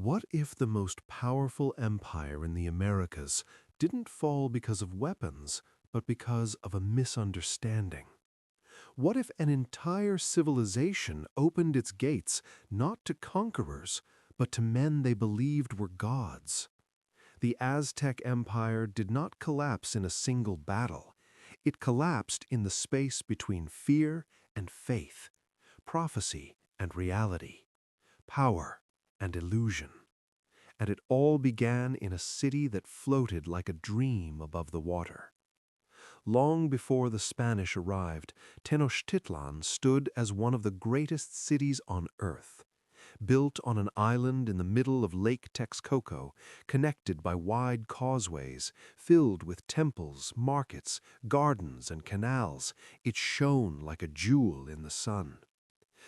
What if the most powerful empire in the Americas didn't fall because of weapons, but because of a misunderstanding? What if an entire civilization opened its gates not to conquerors, but to men they believed were gods? The Aztec Empire did not collapse in a single battle. It collapsed in the space between fear and faith, prophecy and reality, power and illusion. And it all began in a city that floated like a dream above the water. Long before the Spanish arrived, Tenochtitlan stood as one of the greatest cities on earth. Built on an island in the middle of Lake Texcoco, connected by wide causeways, filled with temples, markets, gardens, and canals, it shone like a jewel in the sun.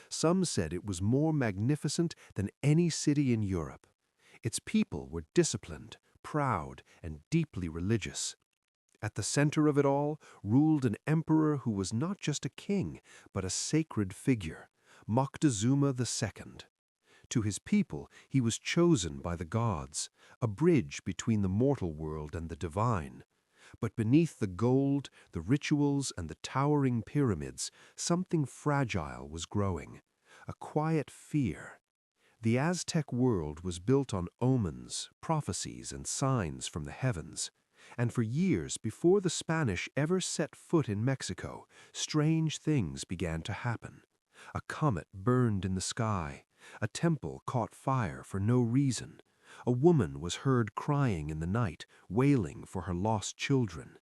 Some said it was more magnificent than any city in Europe. Its people were disciplined, proud, and deeply religious. At the center of it all ruled an emperor who was not just a king, but a sacred figure, Moctezuma II. To his people, he was chosen by the gods, a bridge between the mortal world and the divine. But beneath the gold, the rituals, and the towering pyramids, something fragile was growing, a quiet fear. The Aztec world was built on omens, prophecies, and signs from the heavens. And for years before the Spanish ever set foot in Mexico, strange things began to happen. A comet burned in the sky. A temple caught fire for no reason. A woman was heard crying in the night, wailing for her lost children.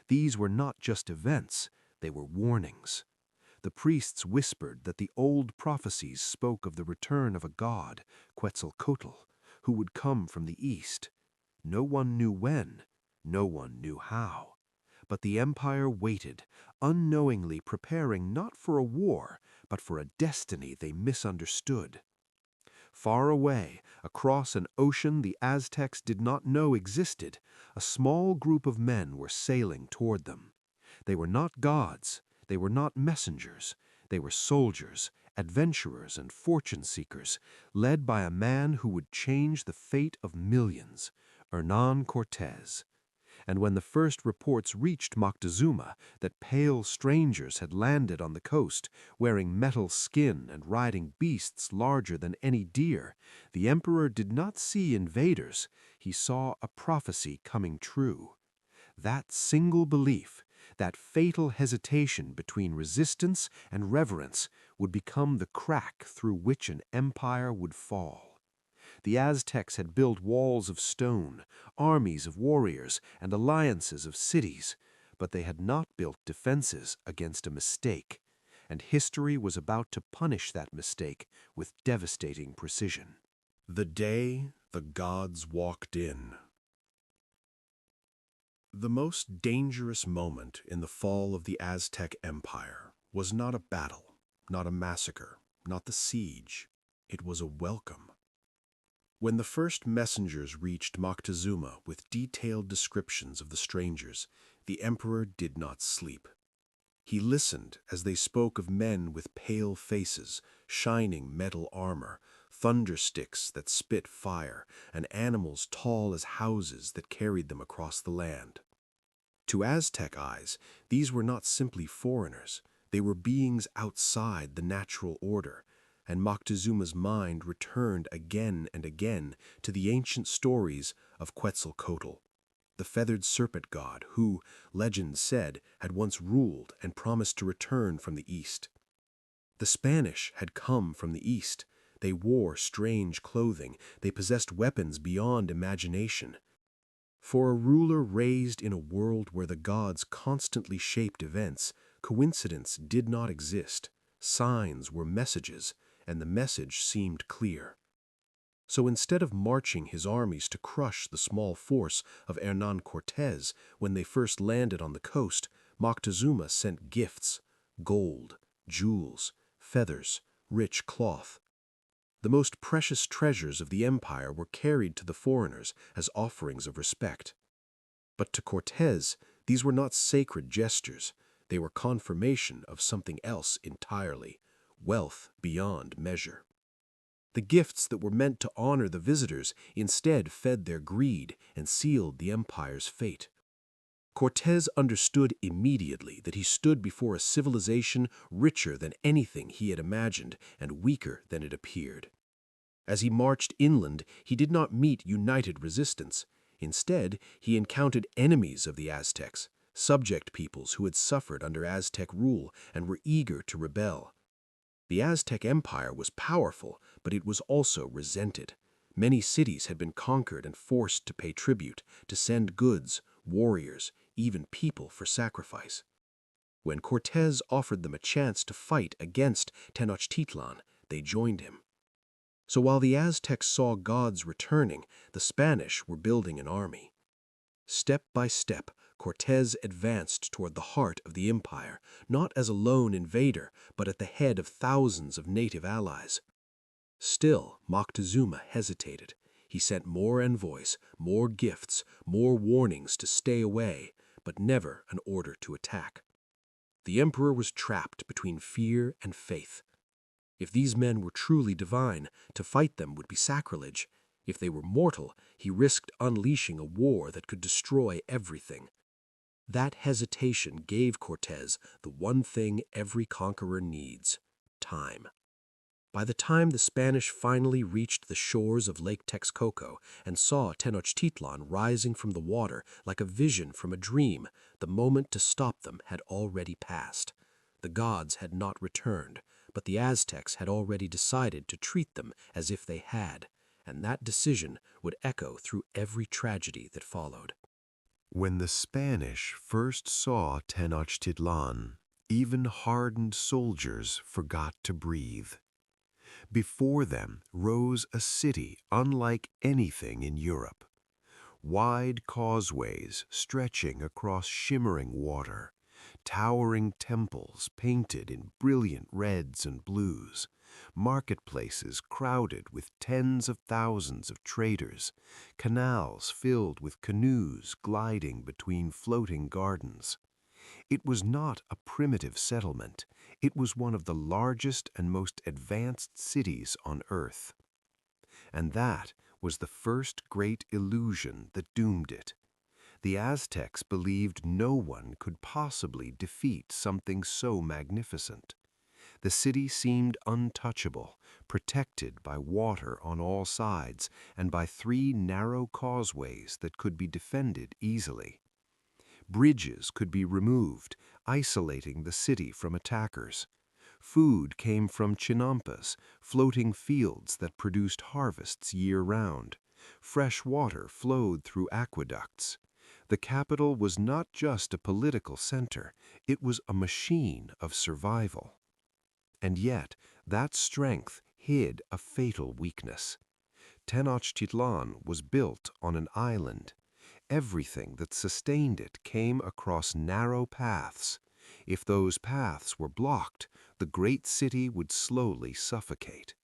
These were not just events, they were warnings. The priests whispered that the old prophecies spoke of the return of a god, Quetzalcoatl, who would come from the east. No one knew when, no one knew how. But the empire waited, unknowingly preparing not for a war, but for a destiny they misunderstood. Far away, across an ocean the Aztecs did not know existed, a small group of men were sailing toward them. They were not gods, they were not messengers, they were soldiers, adventurers, and fortune-seekers, led by a man who would change the fate of millions, Hernán Cortés. And when the first reports reached Moctezuma that pale strangers had landed on the coast, wearing metal skin and riding beasts larger than any deer, the emperor did not see invaders, he saw a prophecy coming true. That single belief, that fatal hesitation between resistance and reverence, would become the crack through which an empire would fall. The Aztecs had built walls of stone, armies of warriors, and alliances of cities, but they had not built defenses against a mistake, and history was about to punish that mistake with devastating precision. The day the gods walked in. The most dangerous moment in the fall of the Aztec Empire was not a battle, not a massacre, not the siege. It was a welcome. When the first messengers reached Moctezuma with detailed descriptions of the strangers, the emperor did not sleep. He listened as they spoke of men with pale faces, shining metal armor, thunder sticks that spit fire, and animals tall as houses that carried them across the land. To Aztec eyes, these were not simply foreigners. They were beings outside the natural order, and Moctezuma's mind returned again and again to the ancient stories of Quetzalcoatl, the feathered serpent god who, legend said, had once ruled and promised to return from the east. The Spanish had come from the east. They wore strange clothing. They possessed weapons beyond imagination. For a ruler raised in a world where the gods constantly shaped events, coincidence did not exist. Signs were messages, and the message seemed clear. So instead of marching his armies to crush the small force of Hernán Cortés when they first landed on the coast, Moctezuma sent gifts: gold, jewels, feathers, rich cloth. The most precious treasures of the empire were carried to the foreigners as offerings of respect. But to Cortés, these were not sacred gestures. They were confirmation of something else entirely: wealth beyond measure. The gifts that were meant to honor the visitors instead fed their greed and sealed the empire's fate. Cortés understood immediately that he stood before a civilization richer than anything he had imagined and weaker than it appeared. As he marched inland, he did not meet united resistance. Instead, he encountered enemies of the Aztecs, subject peoples who had suffered under Aztec rule and were eager to rebel. The Aztec Empire was powerful, but it was also resented. Many cities had been conquered and forced to pay tribute, to send goods, warriors, even people for sacrifice. When Cortés offered them a chance to fight against Tenochtitlan, they joined him. So while the Aztecs saw gods returning, the Spanish were building an army. Step by step, Cortés advanced toward the heart of the empire, not as a lone invader, but at the head of thousands of native allies. Still, Moctezuma hesitated. He sent more envoys, more gifts, more warnings to stay away, but never an order to attack. The emperor was trapped between fear and faith. If these men were truly divine, to fight them would be sacrilege. If they were mortal, he risked unleashing a war that could destroy everything. That hesitation gave Cortés the one thing every conqueror needs: time. By the time the Spanish finally reached the shores of Lake Texcoco and saw Tenochtitlan rising from the water like a vision from a dream, the moment to stop them had already passed. The gods had not returned, but the Aztecs had already decided to treat them as if they had, and that decision would echo through every tragedy that followed. When the Spanish first saw Tenochtitlan, even hardened soldiers forgot to breathe. Before them rose a city unlike anything in Europe. Wide causeways stretching across shimmering water, towering temples painted in brilliant reds and blues, marketplaces crowded with tens of thousands of traders, canals filled with canoes gliding between floating gardens. It was not a primitive settlement. It was one of the largest and most advanced cities on Earth. And that was the first great illusion that doomed it. The Aztecs believed no one could possibly defeat something so magnificent. The city seemed untouchable, protected by water on all sides and by 3 narrow causeways that could be defended easily. Bridges could be removed, isolating the city from attackers. Food came from chinampas, floating fields that produced harvests year-round. Fresh water flowed through aqueducts. The capital was not just a political center, it was a machine of survival. And yet, that strength hid a fatal weakness. Tenochtitlan was built on an island. Everything that sustained it came across narrow paths. If those paths were blocked, the great city would slowly suffocate.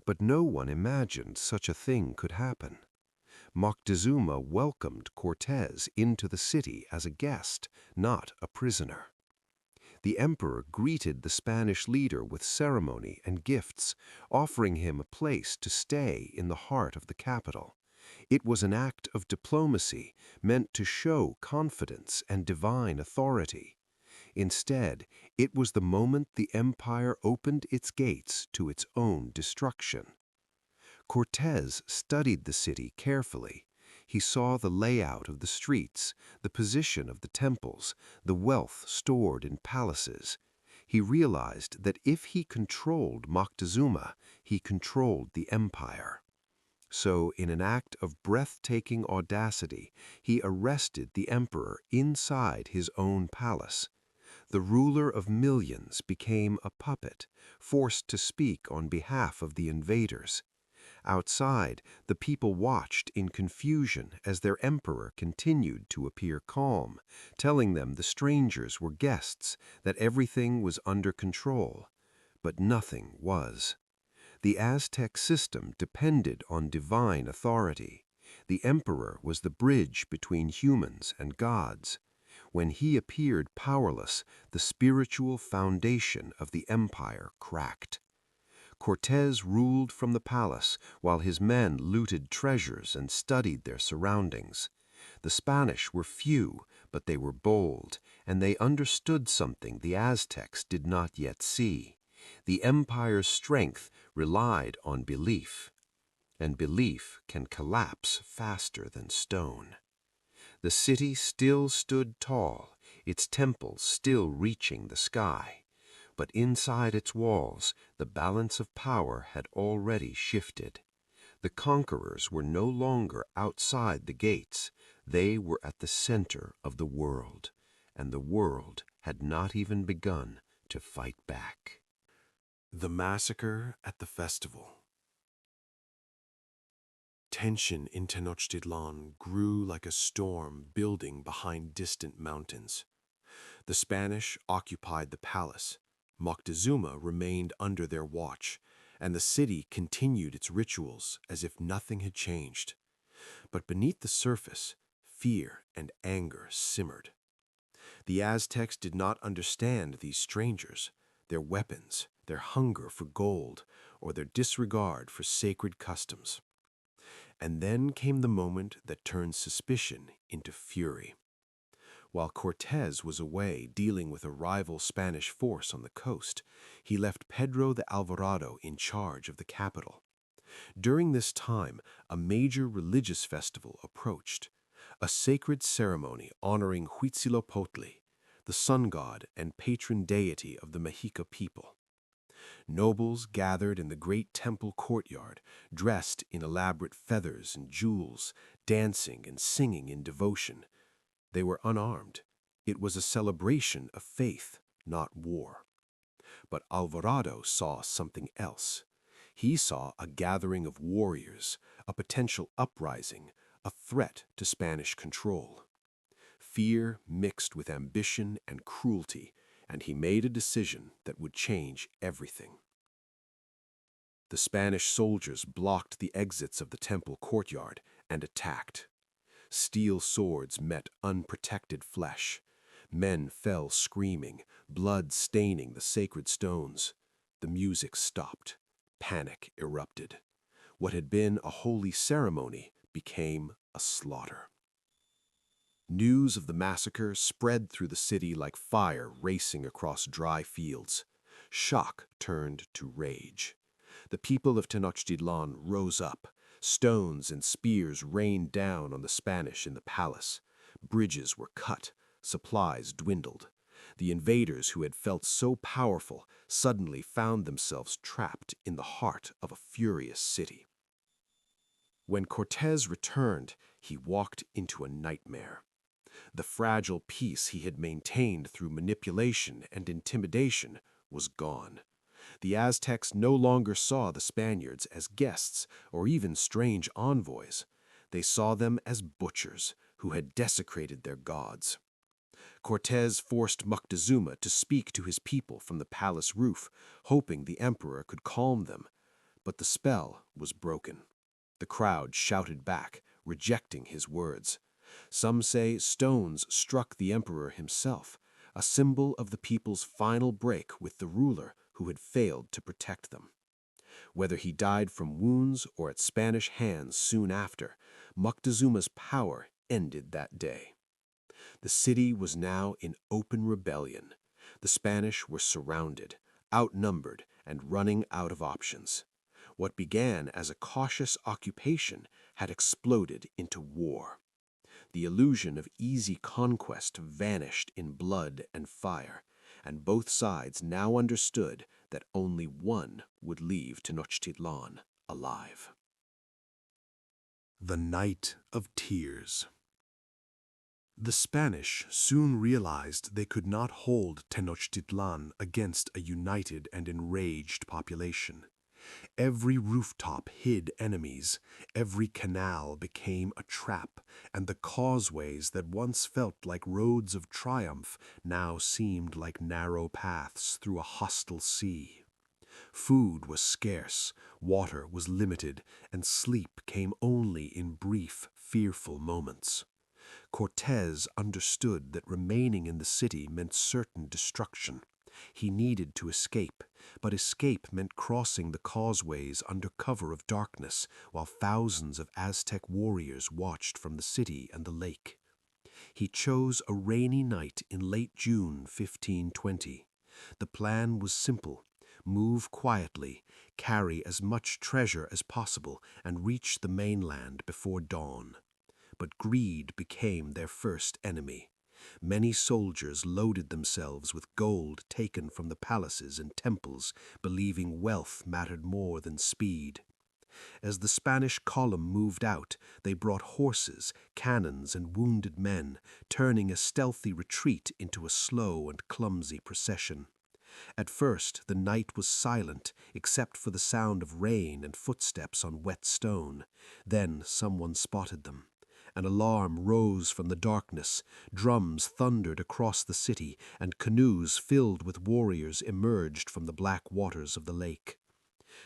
But no one imagined such a thing could happen. Moctezuma welcomed Cortés into the city as a guest, not a prisoner. The emperor greeted the Spanish leader with ceremony and gifts, offering him a place to stay in the heart of the capital. It was an act of diplomacy meant to show confidence and divine authority. Instead, it was the moment the empire opened its gates to its own destruction. Cortés studied the city carefully. He saw the layout of the streets, the position of the temples, the wealth stored in palaces. He realized that if he controlled Moctezuma, he controlled the empire. So, in an act of breathtaking audacity, he arrested the emperor inside his own palace. The ruler of millions became a puppet, forced to speak on behalf of the invaders. Outside, the people watched in confusion as their emperor continued to appear calm, telling them the strangers were guests, that everything was under control. But nothing was. The Aztec system depended on divine authority. The emperor was the bridge between humans and gods. When he appeared powerless, the spiritual foundation of the empire cracked. Cortés ruled from the palace while his men looted treasures and studied their surroundings. The Spanish were few, but they were bold, and they understood something the Aztecs did not yet see. The empire's strength relied on belief, and belief can collapse faster than stone. The city still stood tall, its temples still reaching the sky. But inside its walls, the balance of power had already shifted. The conquerors were no longer outside the gates. They were at the center of the world, and the world had not even begun to fight back. The massacre at the festival. Tension in Tenochtitlan grew like a storm building behind distant mountains. The Spanish occupied the palace. Moctezuma remained under their watch, and the city continued its rituals as if nothing had changed. But beneath the surface, fear and anger simmered. The Aztecs did not understand these strangers, their weapons, their hunger for gold, or their disregard for sacred customs. And then came the moment that turned suspicion into fury. While Cortés was away dealing with a rival Spanish force on the coast, he left Pedro de Alvarado in charge of the capital. During this time, a major religious festival approached, a sacred ceremony honoring Huitzilopochtli, the sun god and patron deity of the Mexica people. Nobles gathered in the great temple courtyard, dressed in elaborate feathers and jewels, dancing and singing in devotion. They were unarmed. It was a celebration of faith, not war. But Alvarado saw something else. He saw a gathering of warriors, a potential uprising, a threat to Spanish control. Fear mixed with ambition and cruelty, and he made a decision that would change everything. The Spanish soldiers blocked the exits of the temple courtyard and attacked. Steel swords met unprotected flesh. Men fell screaming, blood staining the sacred stones. The music stopped. Panic erupted. What had been a holy ceremony became a slaughter. News of the massacre spread through the city like fire racing across dry fields. Shock turned to rage. The people of Tenochtitlan rose up. Stones and spears rained down on the Spanish in the palace. Bridges were cut. Supplies dwindled. The invaders who had felt so powerful suddenly found themselves trapped in the heart of a furious city. When Cortés returned, he walked into a nightmare. The fragile peace he had maintained through manipulation and intimidation was gone. The Aztecs no longer saw the Spaniards as guests or even strange envoys. They saw them as butchers who had desecrated their gods. Cortés forced Moctezuma to speak to his people from the palace roof, hoping the emperor could calm them. But the spell was broken. The crowd shouted back, rejecting his words. Some say stones struck the emperor himself, a symbol of the people's final break with the ruler who had failed to protect them. Whether he died from wounds or at Spanish hands soon after, Moctezuma's power ended that day. The city was now in open rebellion. The Spanish were surrounded, outnumbered, and running out of options. What began as a cautious occupation had exploded into war. The illusion of easy conquest vanished in blood and fire, and both sides now understood that only one would leave Tenochtitlan alive. The Night of Tears. The Spanish soon realized they could not hold Tenochtitlan against a united and enraged population. Every rooftop hid enemies, every canal became a trap, and the causeways that once felt like roads of triumph now seemed like narrow paths through a hostile sea. Food was scarce, water was limited, and sleep came only in brief, fearful moments. Cortés understood that remaining in the city meant certain destruction. He needed to escape, but escape meant crossing the causeways under cover of darkness while thousands of Aztec warriors watched from the city and the lake. He chose a rainy night in late June 1520. The plan was simple: move quietly, carry as much treasure as possible, and reach the mainland before dawn. But greed became their first enemy. Many soldiers loaded themselves with gold taken from the palaces and temples, believing wealth mattered more than speed. As the Spanish column moved out, they brought horses, cannons, and wounded men, turning a stealthy retreat into a slow and clumsy procession. At first, the night was silent, except for the sound of rain and footsteps on wet stone. Then someone spotted them. An alarm rose from the darkness, drums thundered across the city, and canoes filled with warriors emerged from the black waters of the lake.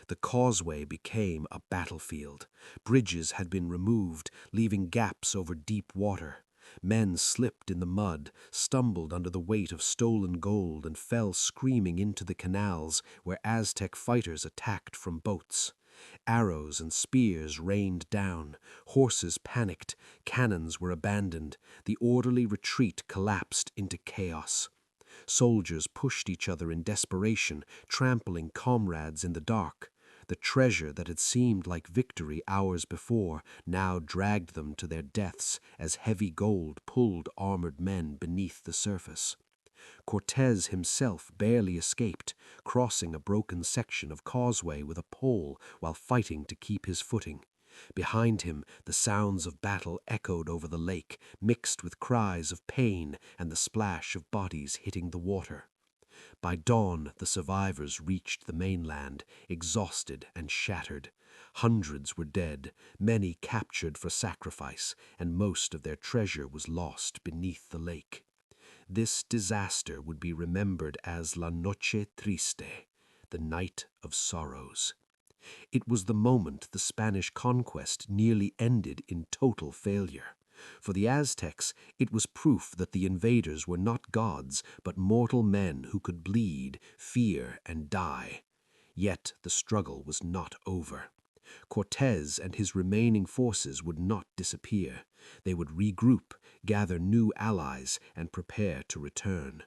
The causeway became a battlefield. Bridges had been removed, leaving gaps over deep water. Men slipped in the mud, stumbled under the weight of stolen gold, and fell screaming into the canals where Aztec fighters attacked from boats. Arrows and spears rained down, horses panicked, cannons were abandoned, the orderly retreat collapsed into chaos. Soldiers pushed each other in desperation, trampling comrades in the dark. The treasure that had seemed like victory hours before now dragged them to their deaths as heavy gold pulled armored men beneath the surface. Cortez himself barely escaped, crossing a broken section of causeway with a pole while fighting to keep his footing. Behind him, the sounds of battle echoed over the lake, mixed with cries of pain and the splash of bodies hitting the water. By dawn, the survivors reached the mainland, exhausted and shattered. Hundreds were dead, many captured for sacrifice, and most of their treasure was lost beneath the lake. This disaster would be remembered as La Noche Triste, the Night of Sorrows. It was the moment the Spanish conquest nearly ended in total failure. For the Aztecs, it was proof that the invaders were not gods, but mortal men who could bleed, fear, and die. Yet the struggle was not over. Cortez and his remaining forces would not disappear. They would regroup, gather new allies, and prepare to return.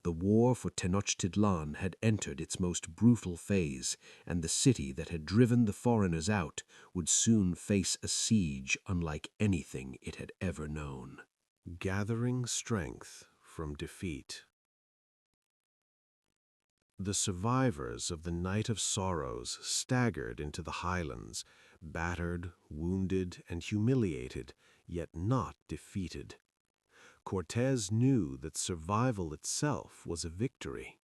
The war for Tenochtitlan had entered its most brutal phase, and the city that had driven the foreigners out would soon face a siege unlike anything it had ever known. Gathering strength from defeat. The survivors of the Night of Sorrows staggered into the highlands, battered, wounded, and humiliated, yet not defeated. Cortez knew that survival itself was a victory.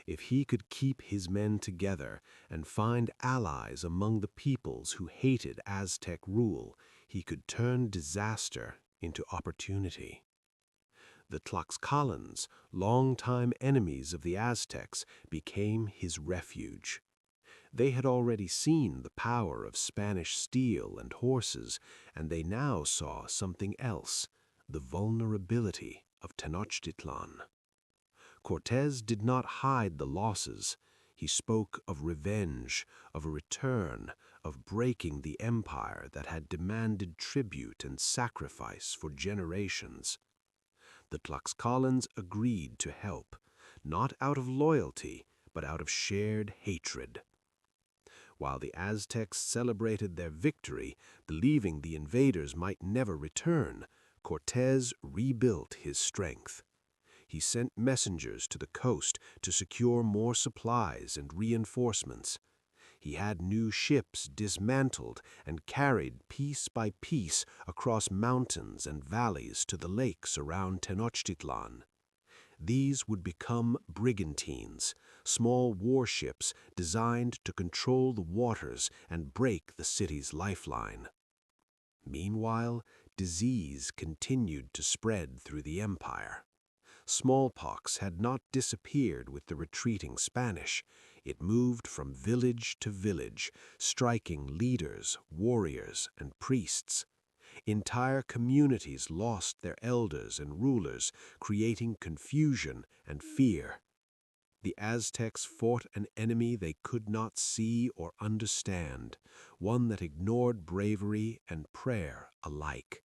If he could keep his men together and find allies among the peoples who hated Aztec rule, he could turn disaster into opportunity. The Tlaxcalans, longtime enemies of the Aztecs, became his refuge. They had already seen the power of Spanish steel and horses, and they now saw something else: the vulnerability of Tenochtitlan. Cortez did not hide the losses. He spoke of revenge, of a return, of breaking the empire that had demanded tribute and sacrifice for generations. The Tlaxcalans agreed to help, not out of loyalty, but out of shared hatred. While the Aztecs celebrated their victory, believing the invaders might never return, Cortez rebuilt his strength. He sent messengers to the coast to secure more supplies and reinforcements. He had new ships dismantled and carried piece by piece across mountains and valleys to the lakes around Tenochtitlan. These would become brigantines, small warships designed to control the waters and break the city's lifeline. Meanwhile, disease continued to spread through the empire. Smallpox had not disappeared with the retreating Spanish. It moved from village to village, striking leaders, warriors, and priests. Entire communities lost their elders and rulers, creating confusion and fear. The Aztecs fought an enemy they could not see or understand, one that ignored bravery and prayer alike.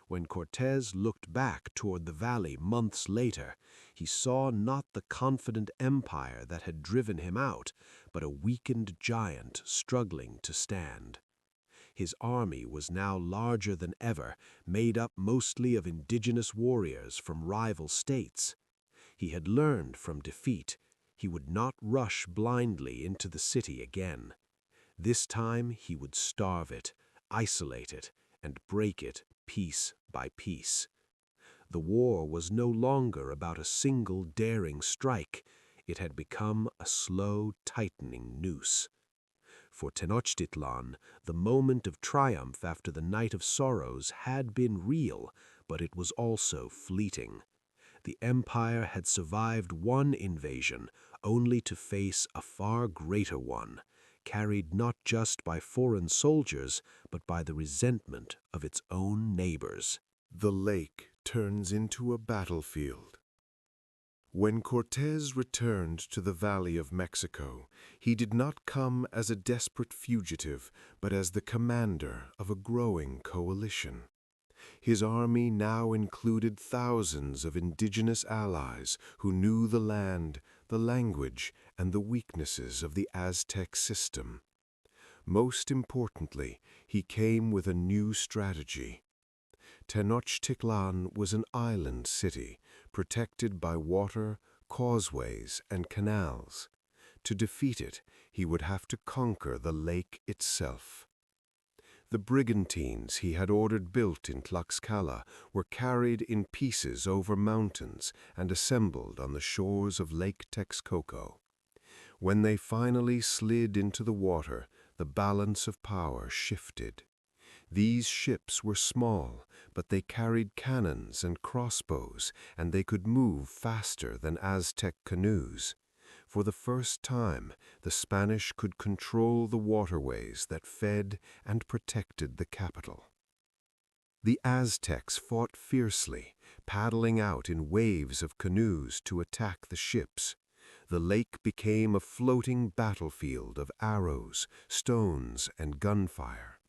When Cortés looked back toward the valley months later, he saw not the confident empire that had driven him out, but a weakened giant struggling to stand. His army was now larger than ever, made up mostly of indigenous warriors from rival states. He had learned from defeat. He would not rush blindly into the city again. This time he would starve it, isolate it, and break it piece by piece. The war was no longer about a single daring strike. It had become a slow tightening noose. For Tenochtitlan, the moment of triumph after the night of sorrows had been real, but it was also fleeting. The empire had survived one invasion, only to face a far greater one, carried not just by foreign soldiers, but by the resentment of its own neighbors. The lake turns into a battlefield. When Cortés returned to the Valley of Mexico, he did not come as a desperate fugitive, but as the commander of a growing coalition. His army now included thousands of indigenous allies who knew the land, the language, and the weaknesses of the Aztec system. Most importantly, he came with a new strategy. Tenochtitlan was an island city, protected by water, causeways, and canals. To defeat it, he would have to conquer the lake itself. The brigantines he had ordered built in Tlaxcala were carried in pieces over mountains and assembled on the shores of Lake Texcoco. When they finally slid into the water, the balance of power shifted. These ships were small, but they carried cannons and crossbows, and they could move faster than Aztec canoes. For the first time, the Spanish could control the waterways that fed and protected the capital. The Aztecs fought fiercely, paddling out in waves of canoes to attack the ships. The lake became a floating battlefield of arrows, stones, and gunfire.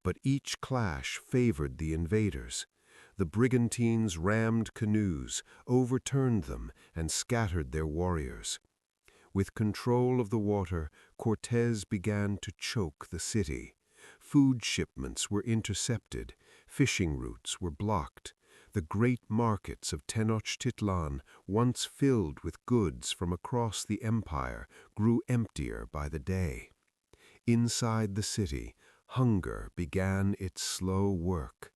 But each clash favored the invaders. The brigantines rammed canoes, overturned them, and scattered their warriors. With control of the water, Cortés began to choke the city. Food shipments were intercepted, fishing routes were blocked. The great markets of Tenochtitlan, once filled with goods from across the empire, grew emptier by the day. Inside the city, hunger began its slow work.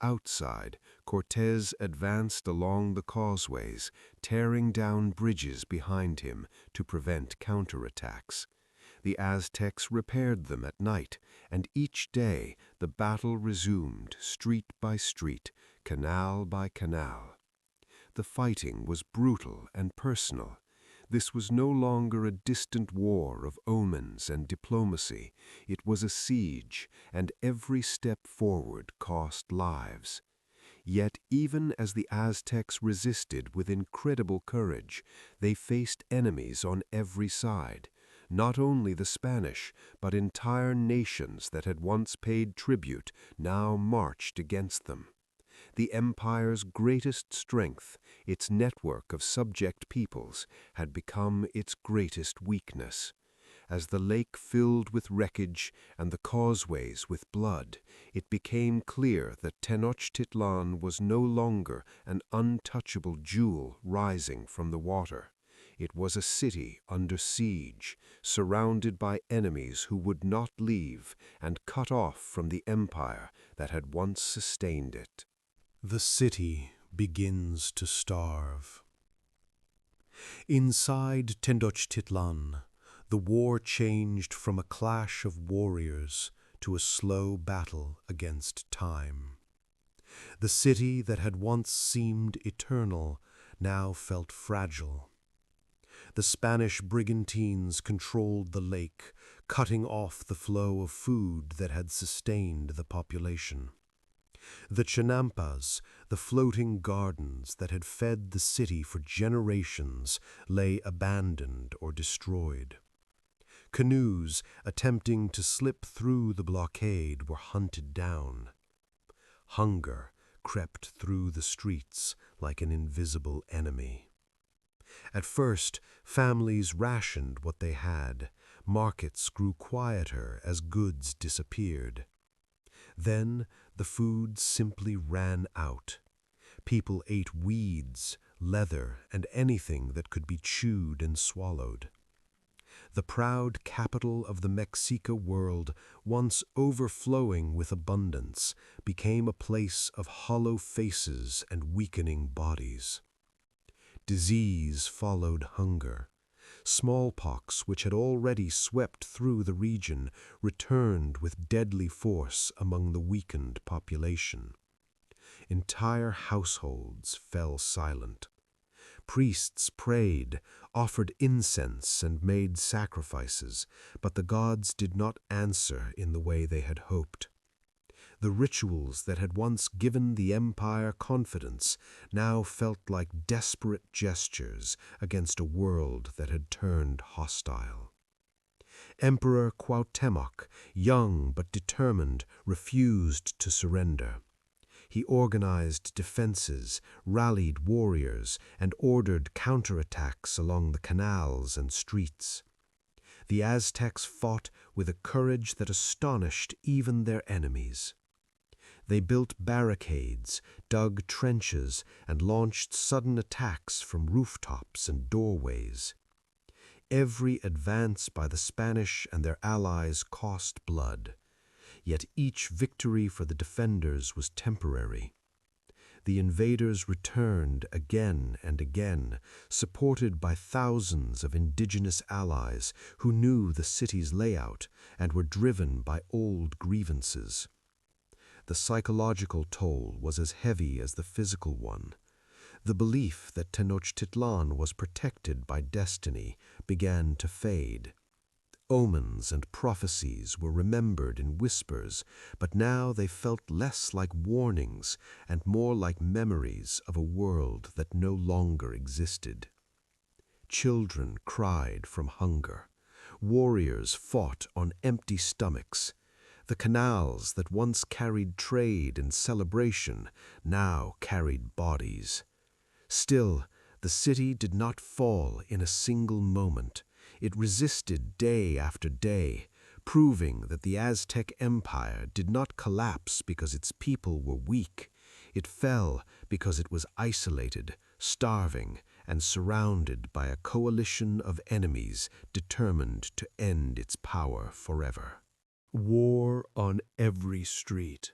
Outside, Cortés advanced along the causeways, tearing down bridges behind him to prevent counterattacks. The Aztecs repaired them at night, and each day the battle resumed street by street, canal by canal. The fighting was brutal and personal. This was no longer a distant war of omens and diplomacy. It was a siege, and every step forward cost lives. Yet even as the Aztecs resisted with incredible courage, they faced enemies on every side. Not only the Spanish, but entire nations that had once paid tribute now marched against them. The empire's greatest strength, its network of subject peoples, had become its greatest weakness. As the lake filled with wreckage and the causeways with blood, it became clear that Tenochtitlan was no longer an untouchable jewel rising from the water. It was a city under siege, surrounded by enemies who would not leave, and cut off from the empire that had once sustained it. The city begins to starve. Inside Tenochtitlan, the war changed from a clash of warriors to a slow battle against time. The city that had once seemed eternal now felt fragile. The Spanish brigantines controlled the lake, cutting off the flow of food that had sustained the population. The chinampas, the floating gardens that had fed the city for generations, lay abandoned or destroyed. Canoes attempting to slip through the blockade were hunted down. Hunger crept through the streets like an invisible enemy. At first, families rationed what they had. Markets grew quieter as goods disappeared. Then the food simply ran out. People ate weeds, leather, and anything that could be chewed and swallowed. The proud capital of the Mexica world, once overflowing with abundance, became a place of hollow faces and weakening bodies. Disease followed hunger. Smallpox, which had already swept through the region, returned with deadly force among the weakened population. Entire households fell silent. Priests prayed, offered incense, and made sacrifices, but the gods did not answer in the way they had hoped. The rituals that had once given the empire confidence now felt like desperate gestures against a world that had turned hostile. Emperor Cuauhtémoc, young but determined, refused to surrender. He organized defenses, rallied warriors, and ordered counterattacks along the canals and streets. The Aztecs fought with a courage that astonished even their enemies. They built barricades, dug trenches, and launched sudden attacks from rooftops and doorways. Every advance by the Spanish and their allies cost blood. Yet each victory for the defenders was temporary. The invaders returned again and again, supported by thousands of indigenous allies who knew the city's layout and were driven by old grievances. The psychological toll was as heavy as the physical one. The belief that Tenochtitlan was protected by destiny began to fade. Omens and prophecies were remembered in whispers, but now they felt less like warnings and more like memories of a world that no longer existed. Children cried from hunger. Warriors fought on empty stomachs. The canals that once carried trade and celebration now carried bodies. Still, the city did not fall in a single moment. It resisted day after day, proving that the Aztec Empire did not collapse because its people were weak. It fell because it was isolated, starving, and surrounded by a coalition of enemies determined to end its power forever. War on every street.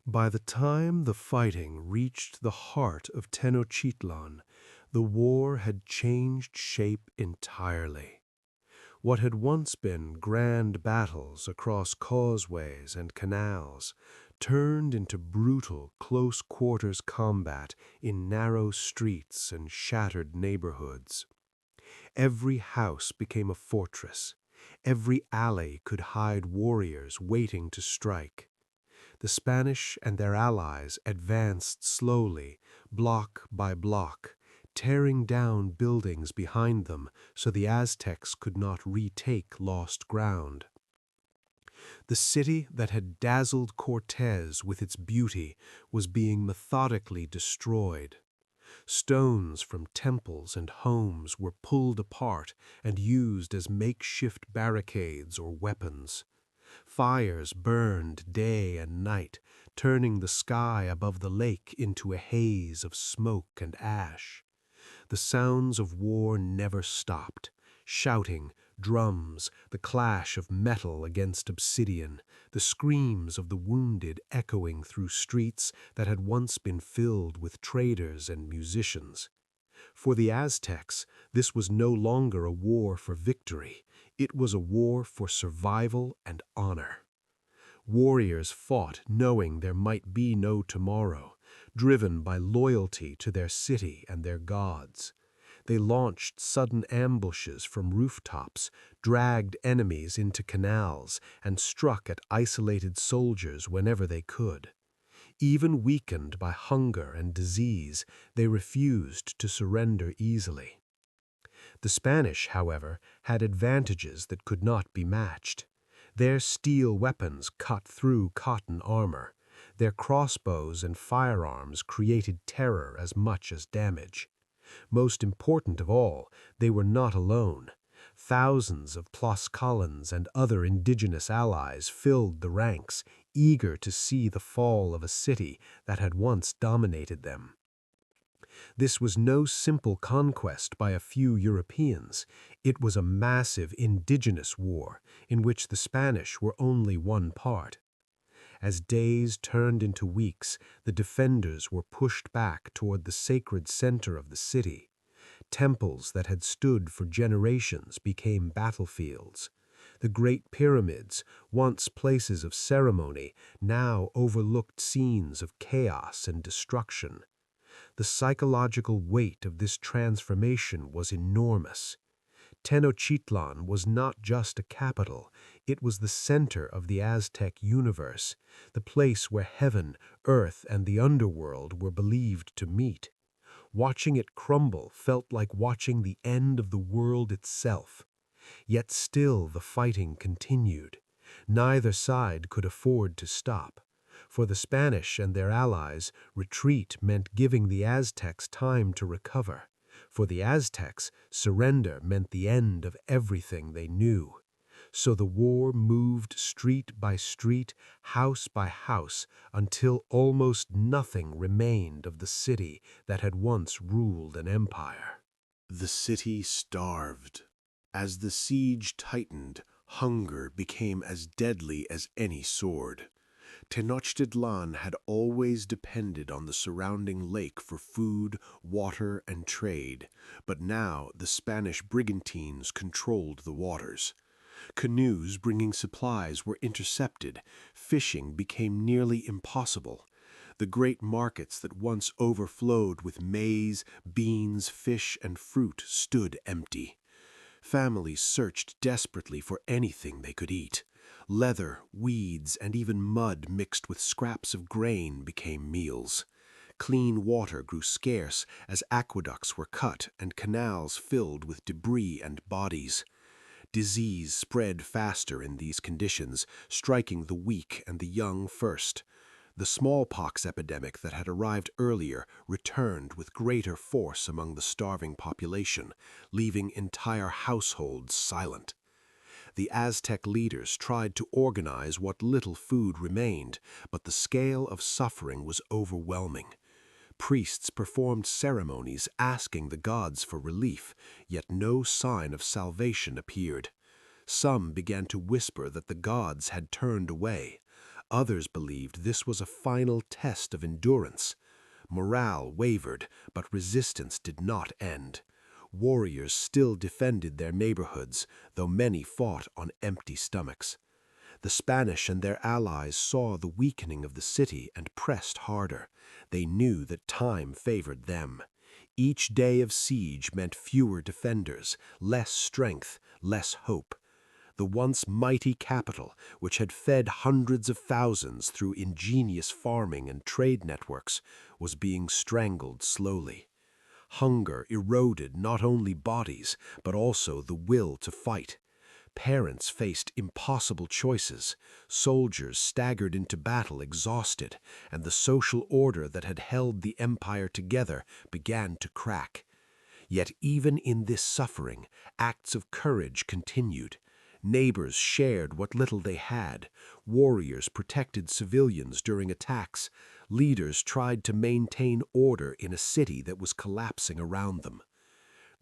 By the time the fighting reached the heart of Tenochtitlan, the war had changed shape entirely. What had once been grand battles across causeways and canals turned into brutal close-quarters combat in narrow streets and shattered neighborhoods. Every house became a fortress. Every alley could hide warriors waiting to strike. The Spanish and their allies advanced slowly, block by block, tearing down buildings behind them so the Aztecs could not retake lost ground. The city that had dazzled Cortés with its beauty was being methodically destroyed. Stones from temples and homes were pulled apart and used as makeshift barricades or weapons. Fires burned day and night, turning the sky above the lake into a haze of smoke and ash. The sounds of war never stopped. Shouting, drums, the clash of metal against obsidian, the screams of the wounded echoing through streets that had once been filled with traders and musicians. For the Aztecs, this was no longer a war for victory. It was a war for survival and honor. Warriors fought knowing there might be no tomorrow, driven by loyalty to their city and their gods. They launched sudden ambushes from rooftops, dragged enemies into canals, and struck at isolated soldiers whenever they could. Even weakened by hunger and disease, they refused to surrender easily. The Spanish, however, had advantages that could not be matched. Their steel weapons cut through cotton armor. Their crossbows and firearms created terror as much as damage. Most important of all, they were not alone. Thousands of Tlascalans and other indigenous allies filled the ranks, eager to see the fall of a city that had once dominated them. This was no simple conquest by a few Europeans. It was a massive indigenous war in which the Spanish were only one part. As days turned into weeks, the defenders were pushed back toward the sacred center of the city. Temples that had stood for generations became battlefields. The Great Pyramids, once places of ceremony, now overlooked scenes of chaos and destruction. The psychological weight of this transformation was enormous. Tenochtitlan was not just a capital, it was the center of the Aztec universe, the place where heaven, earth, and the underworld were believed to meet. Watching it crumble felt like watching the end of the world itself. Yet still the fighting continued. Neither side could afford to stop. For the Spanish and their allies, retreat meant giving the Aztecs time to recover. For the Aztecs, surrender meant the end of everything they knew. So the war moved street by street, house by house, until almost nothing remained of the city that had once ruled an empire. The city starved. As the siege tightened, hunger became as deadly as any sword. Tenochtitlan had always depended on the surrounding lake for food, water, and trade, but now the Spanish brigantines controlled the waters. Canoes bringing supplies were intercepted, fishing became nearly impossible. The great markets that once overflowed with maize, beans, fish, and fruit stood empty. Families searched desperately for anything they could eat. Leather, weeds, and even mud mixed with scraps of grain became meals. Clean water grew scarce as aqueducts were cut and canals filled with debris and bodies. Disease spread faster in these conditions, striking the weak and the young first. The smallpox epidemic that had arrived earlier returned with greater force among the starving population, leaving entire households silent. The Aztec leaders tried to organize what little food remained, but the scale of suffering was overwhelming. Priests performed ceremonies asking the gods for relief, yet no sign of salvation appeared. Some began to whisper that the gods had turned away. Others believed this was a final test of endurance. Morale wavered, but resistance did not end. Warriors still defended their neighborhoods, though many fought on empty stomachs. The Spanish and their allies saw the weakening of the city and pressed harder. They knew that time favored them. Each day of siege meant fewer defenders, less strength, less hope. The once mighty capital, which had fed hundreds of thousands through ingenious farming and trade networks, was being strangled slowly. Hunger eroded not only bodies, but also the will to fight. Parents faced impossible choices, soldiers staggered into battle exhausted, and the social order that had held the empire together began to crack. Yet even in this suffering, acts of courage continued. Neighbors shared what little they had. Warriors protected civilians during attacks. Leaders tried to maintain order in a city that was collapsing around them.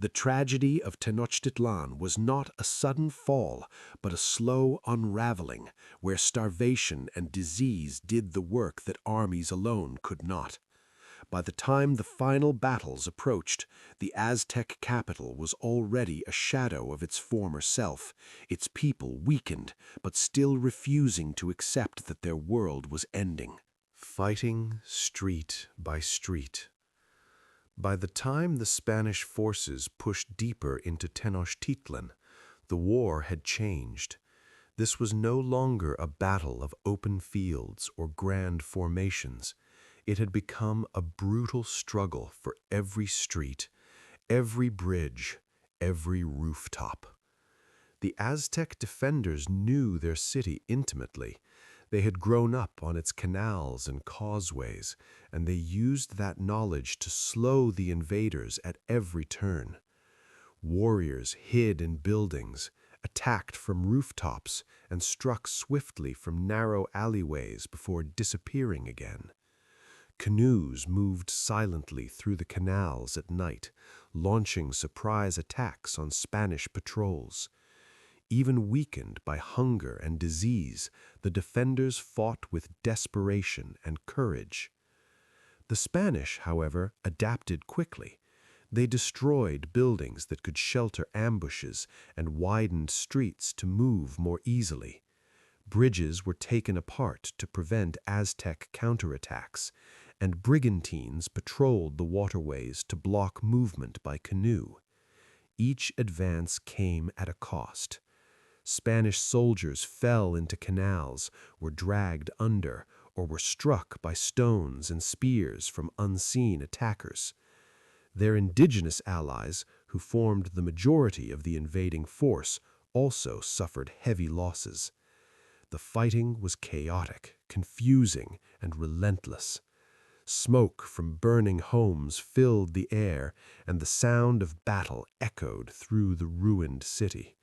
The tragedy of Tenochtitlan was not a sudden fall, but a slow unraveling, where starvation and disease did the work that armies alone could not. By the time the final battles approached, the Aztec capital was already a shadow of its former self, its people weakened, but still refusing to accept that their world was ending. Fighting street by street. By the time the Spanish forces pushed deeper into Tenochtitlan, the war had changed. This was no longer a battle of open fields or grand formations. It had become a brutal struggle for every street, every bridge, every rooftop. The Aztec defenders knew their city intimately. They had grown up on its canals and causeways, and they used that knowledge to slow the invaders at every turn. Warriors hid in buildings, attacked from rooftops, and struck swiftly from narrow alleyways before disappearing again. Canoes moved silently through the canals at night, launching surprise attacks on Spanish patrols. Even weakened by hunger and disease, the defenders fought with desperation and courage. The Spanish, however, adapted quickly. They destroyed buildings that could shelter ambushes and widened streets to move more easily. Bridges were taken apart to prevent Aztec counterattacks, and brigantines patrolled the waterways to block movement by canoe. Each advance came at a cost. Spanish soldiers fell into canals, were dragged under, or were struck by stones and spears from unseen attackers. Their indigenous allies, who formed the majority of the invading force, also suffered heavy losses. The fighting was chaotic, confusing, and relentless. Smoke from burning homes filled the air, and the sound of battle echoed through the ruined city.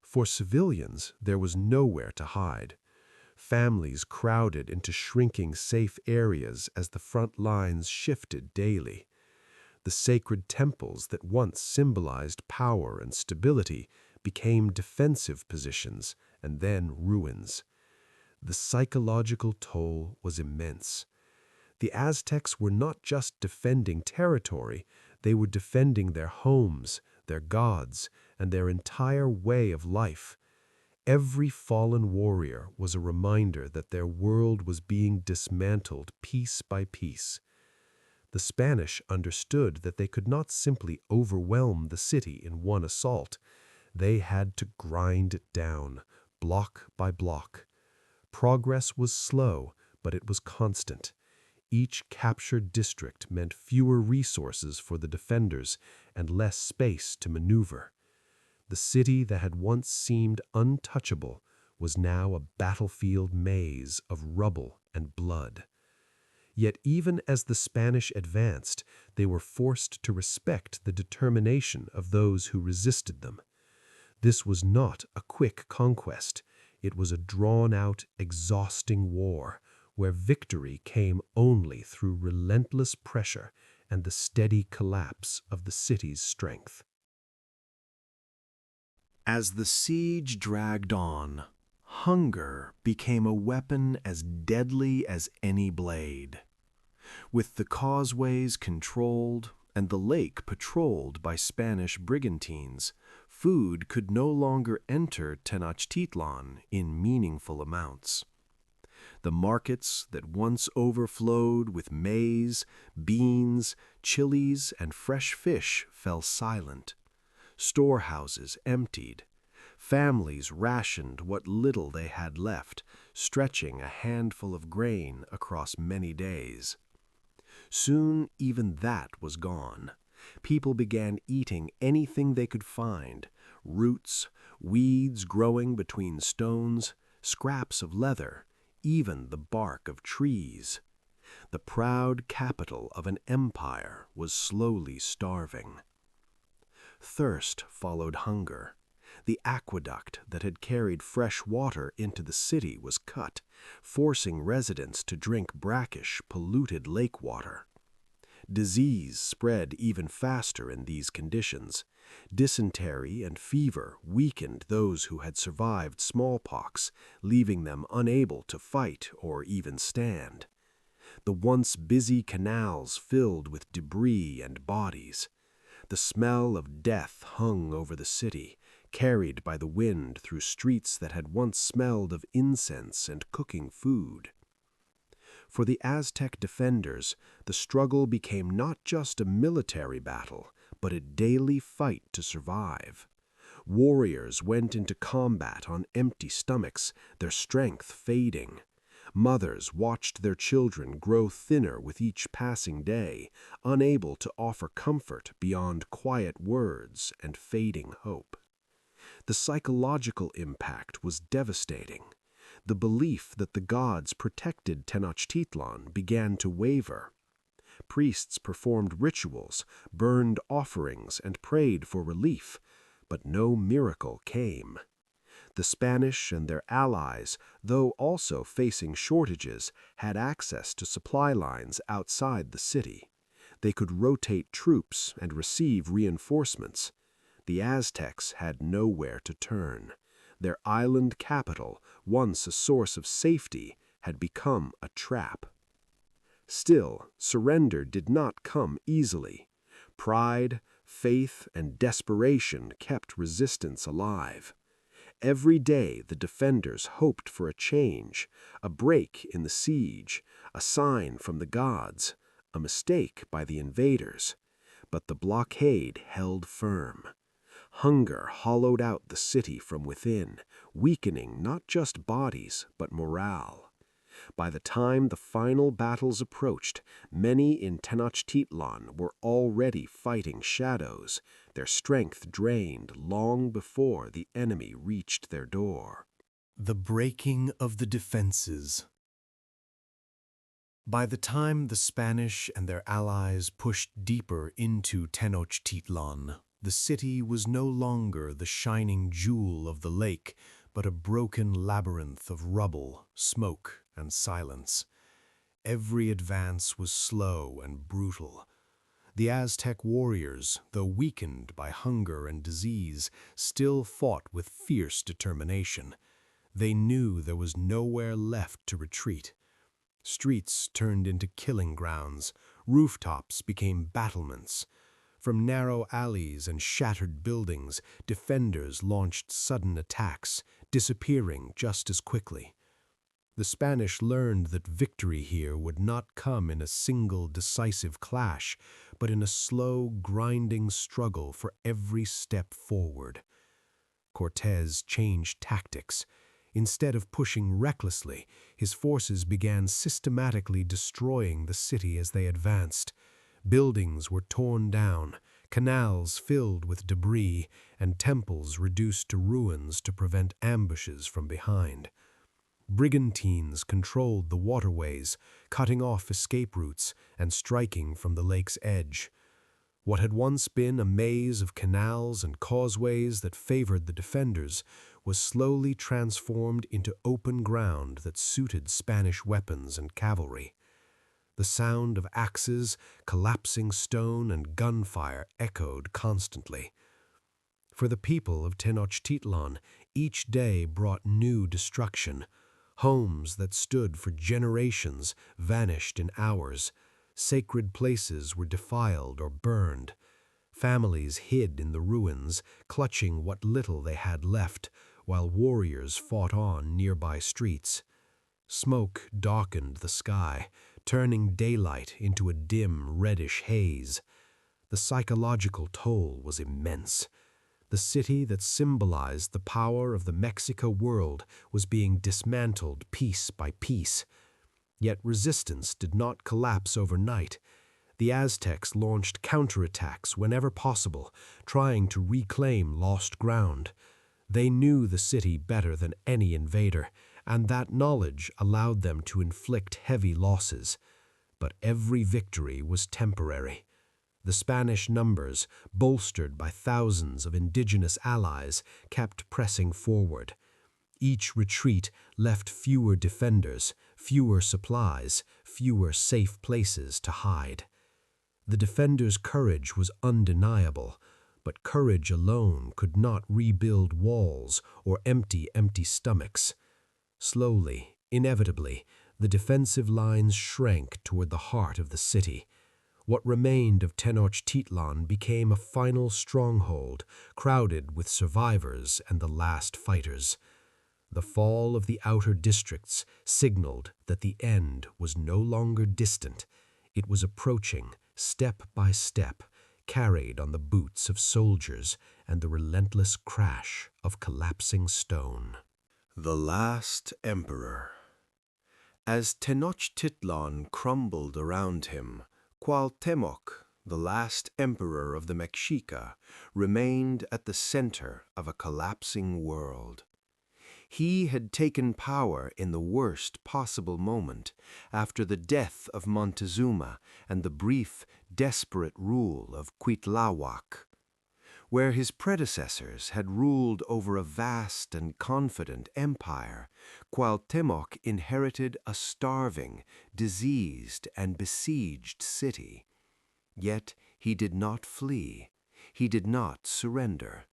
For civilians, there was nowhere to hide. Families crowded into shrinking safe areas as the front lines shifted daily. The sacred temples that once symbolized power and stability became defensive positions and then ruins. The psychological toll was immense. The Aztecs were not just defending territory, they were defending their homes, their gods, and their entire way of life. Every fallen warrior was a reminder that their world was being dismantled piece by piece. The Spanish understood that they could not simply overwhelm the city in one assault. They had to grind it down, block by block. Progress was slow, but it was constant. Each captured district meant fewer resources for the defenders and less space to maneuver. The city that had once seemed untouchable was now a battlefield maze of rubble and blood. Yet even as the Spanish advanced, they were forced to respect the determination of those who resisted them. This was not a quick conquest. It was a drawn-out, exhausting war, where victory came only through relentless pressure and the steady collapse of the city's strength. As the siege dragged on, hunger became a weapon as deadly as any blade. With the causeways controlled and the lake patrolled by Spanish brigantines, food could no longer enter Tenochtitlan in meaningful amounts. The markets that once overflowed with maize, beans, chilies, and fresh fish fell silent. Storehouses emptied. Families rationed what little they had left, stretching a handful of grain across many days. Soon even that was gone. People began eating anything they could find: roots, weeds growing between stones, scraps of leather, even the bark of trees. The proud capital of an empire was slowly starving. Thirst followed hunger. The aqueduct that had carried fresh water into the city was cut, forcing residents to drink brackish, polluted lake water. Disease spread even faster in these conditions. Dysentery and fever weakened those who had survived smallpox, leaving them unable to fight or even stand. The once busy canals filled with debris and bodies. The smell of death hung over the city, carried by the wind through streets that had once smelled of incense and cooking food. For the Aztec defenders, the struggle became not just a military battle, but a daily fight to survive. Warriors went into combat on empty stomachs, their strength fading. Mothers watched their children grow thinner with each passing day, unable to offer comfort beyond quiet words and fading hope. The psychological impact was devastating. The belief that the gods protected Tenochtitlan began to waver. Priests performed rituals, burned offerings, and prayed for relief, but no miracle came. The Spanish and their allies, though also facing shortages, had access to supply lines outside the city. They could rotate troops and receive reinforcements. The Aztecs had nowhere to turn. Their island capital, once a source of safety, had become a trap. Still, surrender did not come easily. Pride, faith, and desperation kept resistance alive. Every day the defenders hoped for a change, a break in the siege, a sign from the gods, a mistake by the invaders. But the blockade held firm. Hunger hollowed out the city from within, weakening not just bodies but morale. By the time the final battles approached, many in Tenochtitlan were already fighting shadows, their strength drained long before the enemy reached their door. The breaking of the defenses. By the time the Spanish and their allies pushed deeper into Tenochtitlan, the city was no longer the shining jewel of the lake, but a broken labyrinth of rubble, smoke, and silence. Every advance was slow and brutal. The Aztec warriors, though weakened by hunger and disease, still fought with fierce determination. They knew there was nowhere left to retreat. Streets turned into killing grounds, rooftops became battlements. From narrow alleys and shattered buildings, defenders launched sudden attacks, disappearing just as quickly. The Spanish learned that victory here would not come in a single decisive clash, but in a slow, grinding struggle for every step forward. Cortés changed tactics. Instead of pushing recklessly, his forces began systematically destroying the city as they advanced. Buildings were torn down, canals filled with debris, and temples reduced to ruins to prevent ambushes from behind. Brigantines controlled the waterways, cutting off escape routes and striking from the lake's edge. What had once been a maze of canals and causeways that favored the defenders was slowly transformed into open ground that suited Spanish weapons and cavalry. The sound of axes, collapsing stone, and gunfire echoed constantly. For the people of Tenochtitlan, each day brought new destruction. Homes that stood for generations vanished in hours. Sacred places were defiled or burned. Families hid in the ruins, clutching what little they had left, while warriors fought on nearby streets. Smoke darkened the sky, turning daylight into a dim, reddish haze. The psychological toll was immense. The city that symbolized the power of the Mexico world was being dismantled piece by piece. Yet resistance did not collapse overnight. The Aztecs launched counterattacks whenever possible, trying to reclaim lost ground. They knew the city better than any invader, and that knowledge allowed them to inflict heavy losses. But every victory was temporary. The Spanish numbers, bolstered by thousands of indigenous allies, kept pressing forward. Each retreat left fewer defenders, fewer supplies, fewer safe places to hide. The defenders' courage was undeniable, but courage alone could not rebuild walls or empty stomachs. Slowly, inevitably, the defensive lines shrank toward the heart of the city. What remained of Tenochtitlan became a final stronghold, crowded with survivors and the last fighters. The fall of the outer districts signaled that the end was no longer distant. It was approaching, step by step, carried on the boots of soldiers and the relentless crash of collapsing stone. The last emperor. As Tenochtitlan crumbled around him, Cuauhtémoc, the last emperor of the Mexica, remained at the center of a collapsing world. He had taken power in the worst possible moment, after the death of Montezuma and the brief, desperate rule of Cuitláhuac. Where his predecessors had ruled over a vast and confident empire, Cuauhtémoc inherited a starving, diseased, and besieged city. Yet he did not flee. He did not surrender.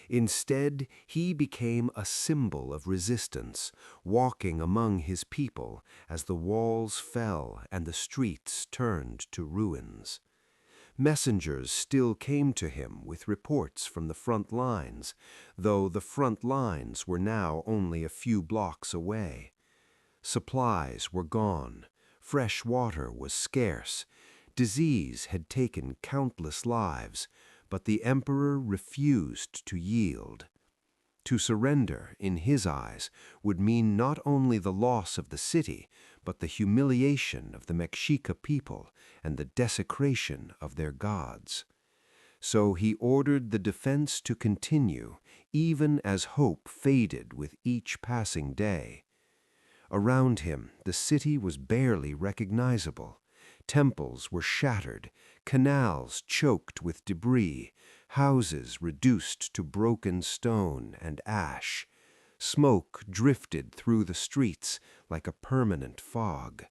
Instead, he became a symbol of resistance, walking among his people as the walls fell and the streets turned to ruins. Messengers still came to him with reports from the front lines, though the front lines were now only a few blocks away. Supplies were gone, fresh water was scarce, disease had taken countless lives, but the emperor refused to yield. To surrender, in his eyes, would mean not only the loss of the city, but the humiliation of the Mexica people and the desecration of their gods. So he ordered the defense to continue, even as hope faded with each passing day. Around him, the city was barely recognizable. Temples were shattered, canals choked with debris, houses reduced to broken stone and ash. Smoke drifted through the streets like a permanent fog.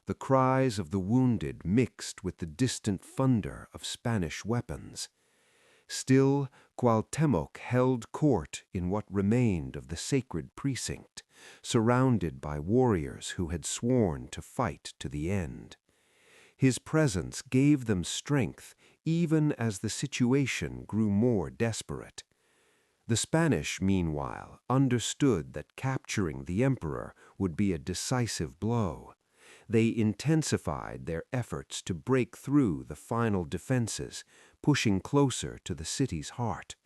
The cries of the wounded mixed with the distant thunder of Spanish weapons. Still, Cuauhtémoc held court in what remained of the sacred precinct, surrounded by warriors who had sworn to fight to the end. His presence gave them strength even as the situation grew more desperate. The Spanish, meanwhile, understood that capturing the emperor would be a decisive blow. They intensified their efforts to break through the final defenses, pushing closer to the city's heart.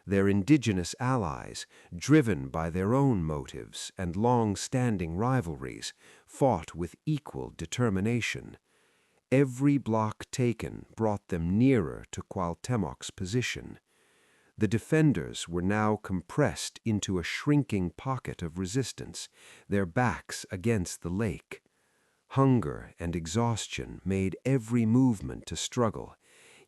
Their indigenous allies, driven by their own motives and long-standing rivalries, fought with equal determination. Every block taken brought them nearer to Cuauhtémoc's position. The defenders were now compressed into a shrinking pocket of resistance, their backs against the lake. Hunger and exhaustion made every movement a struggle,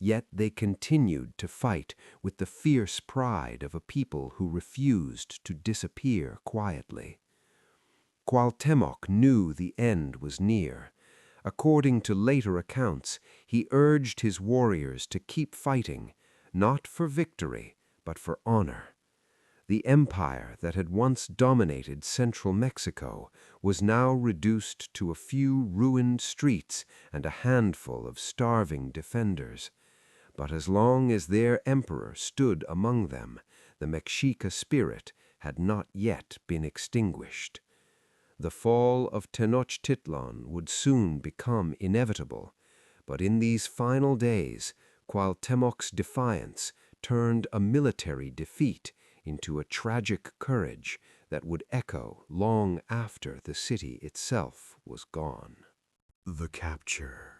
yet they continued to fight with the fierce pride of a people who refused to disappear quietly. Cuauhtémoc knew the end was near. According to later accounts, he urged his warriors to keep fighting, not for victory, but for honor. The empire that had once dominated central Mexico was now reduced to a few ruined streets and a handful of starving defenders. But as long as their emperor stood among them, the Mexica spirit had not yet been extinguished. The fall of Tenochtitlan would soon become inevitable, but in these final days, Cuauhtémoc's defiance turned a military defeat into a tragic courage that would echo long after the city itself was gone. The capture.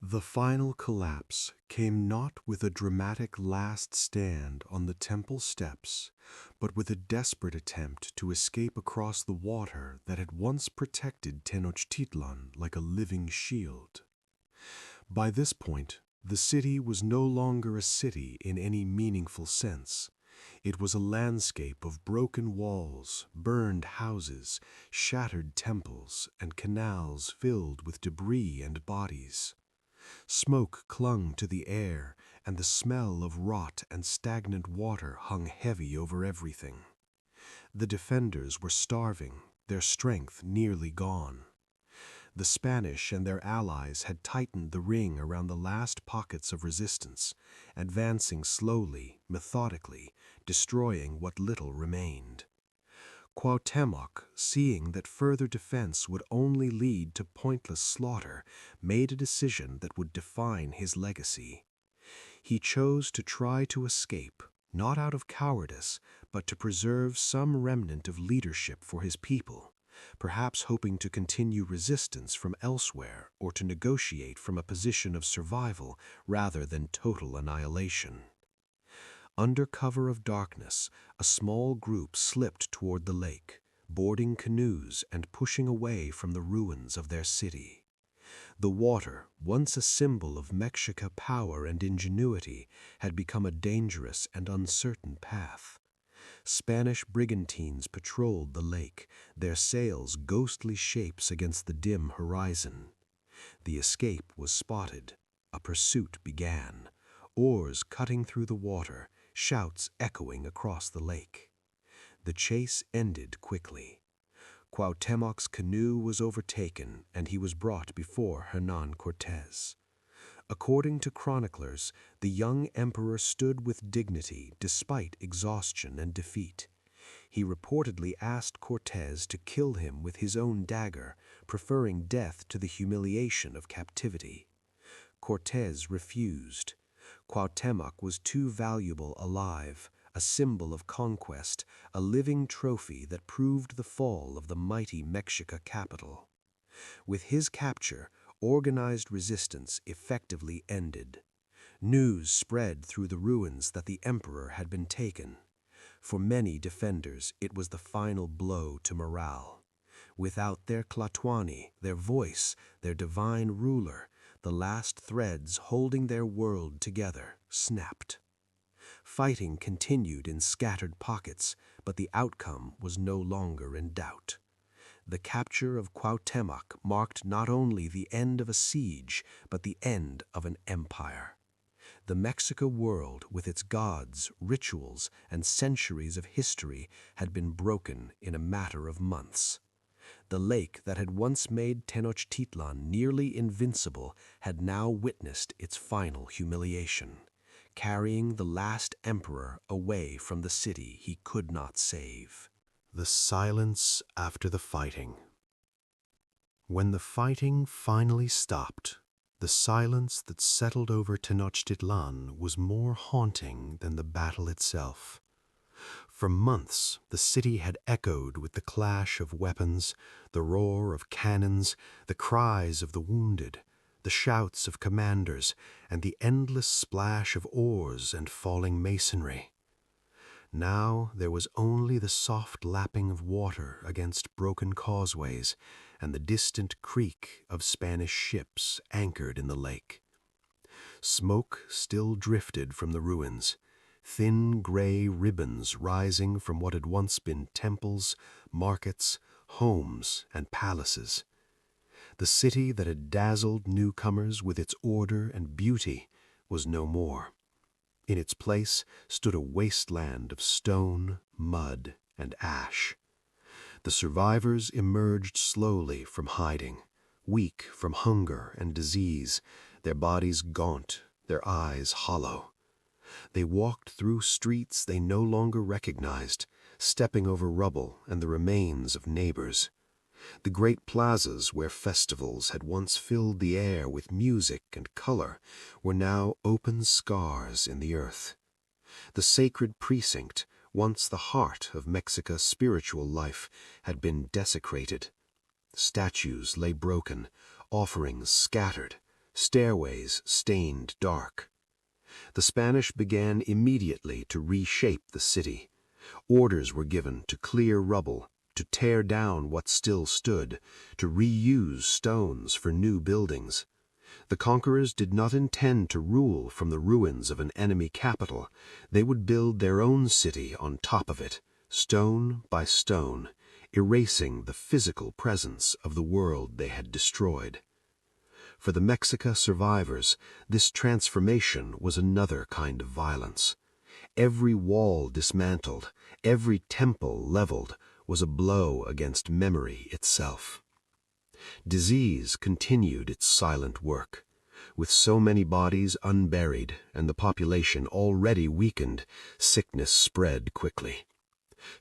The final collapse came not with a dramatic last stand on the temple steps, but with a desperate attempt to escape across the water that had once protected Tenochtitlan like a living shield. By this point, the city was no longer a city in any meaningful sense. It was a landscape of broken walls, burned houses, shattered temples, and canals filled with debris and bodies. Smoke clung to the air, and the smell of rot and stagnant water hung heavy over everything. The defenders were starving, their strength nearly gone. The Spanish and their allies had tightened the ring around the last pockets of resistance, advancing slowly, methodically, destroying what little remained. Cuauhtémoc, seeing that further defense would only lead to pointless slaughter, made a decision that would define his legacy. He chose to try to escape, not out of cowardice, but to preserve some remnant of leadership for his people, perhaps hoping to continue resistance from elsewhere or to negotiate from a position of survival rather than total annihilation. Under cover of darkness, a small group slipped toward the lake, boarding canoes and pushing away from the ruins of their city. The water, once a symbol of Mexican power and ingenuity, had become a dangerous and uncertain path. Spanish brigantines patrolled the lake, their sails ghostly shapes against the dim horizon. The escape was spotted. A pursuit began, oars cutting through the water, shouts echoing across the lake. The chase ended quickly. Cuauhtémoc's canoe was overtaken, and he was brought before Hernán Cortés. According to chroniclers, the young emperor stood with dignity despite exhaustion and defeat. He reportedly asked Cortés to kill him with his own dagger, preferring death to the humiliation of captivity. Cortés refused. Cuauhtémoc was too valuable alive, a symbol of conquest, a living trophy that proved the fall of the mighty Mexica capital. With his capture, organized resistance effectively ended. News spread through the ruins that the emperor had been taken. For many defenders, it was the final blow to morale. Without their Tlatoani, their voice, their divine ruler, the last threads holding their world together snapped. Fighting continued in scattered pockets, but the outcome was no longer in doubt. The capture of Cuauhtémoc marked not only the end of a siege, but the end of an empire. The Mexica world, with its gods, rituals, and centuries of history, had been broken in a matter of months. The lake that had once made Tenochtitlan nearly invincible had now witnessed its final humiliation, carrying the last emperor away from the city he could not save. The silence after the fighting. When the fighting finally stopped, the silence that settled over Tenochtitlan was more haunting than the battle itself. For months, the city had echoed with the clash of weapons, the roar of cannons, the cries of the wounded, the shouts of commanders, and the endless splash of oars and falling masonry. Now there was only the soft lapping of water against broken causeways and the distant creak of Spanish ships anchored in the lake. Smoke still drifted from the ruins, thin gray ribbons rising from what had once been temples, markets, homes, and palaces. The city that had dazzled newcomers with its order and beauty was no more. In its place stood a wasteland of stone, mud, and ash. The survivors emerged slowly from hiding, weak from hunger and disease, their bodies gaunt, their eyes hollow. They walked through streets they no longer recognized, stepping over rubble and the remains of neighbors. The great plazas where festivals had once filled the air with music and color were now open scars in the earth. The sacred precinct, once the heart of Mexica's spiritual life, had been desecrated. Statues lay broken, offerings scattered, stairways stained dark. The Spanish began immediately to reshape the city. Orders were given to clear rubble, to tear down what still stood, to reuse stones for new buildings. The conquerors did not intend to rule from the ruins of an enemy capital. They would build their own city on top of it, stone by stone, erasing the physical presence of the world they had destroyed. For the Mexica survivors, this transformation was another kind of violence. Every wall dismantled, every temple leveled, was a blow against memory itself. Disease continued its silent work. With so many bodies unburied and the population already weakened, sickness spread quickly.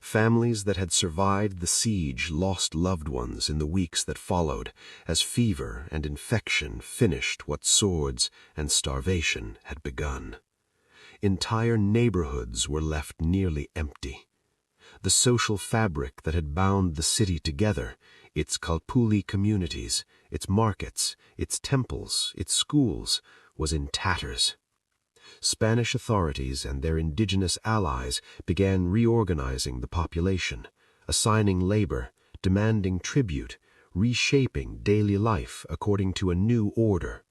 Families that had survived the siege lost loved ones in the weeks that followed, as fever and infection finished what swords and starvation had begun. Entire neighborhoods were left nearly empty. The social fabric that had bound the city together, its Kalpuli communities, its markets, its temples, its schools, was in tatters. Spanish authorities and their indigenous allies began reorganizing the population, assigning labor, demanding tribute, reshaping daily life according to a new order.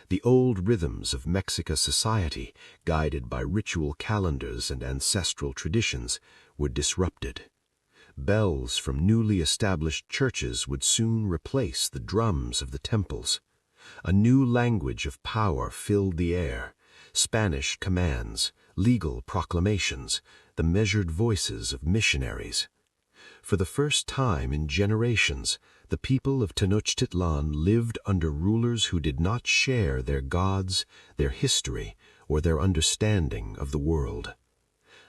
The old rhythms of Mexica society, guided by ritual calendars and ancestral traditions, were disrupted. Bells from newly established churches would soon replace the drums of the temples. A new language of power filled the air: Spanish commands, legal proclamations, the measured voices of missionaries. For the first time in generations, the people of Tenochtitlan lived under rulers who did not share their gods, their history, or their understanding of the world.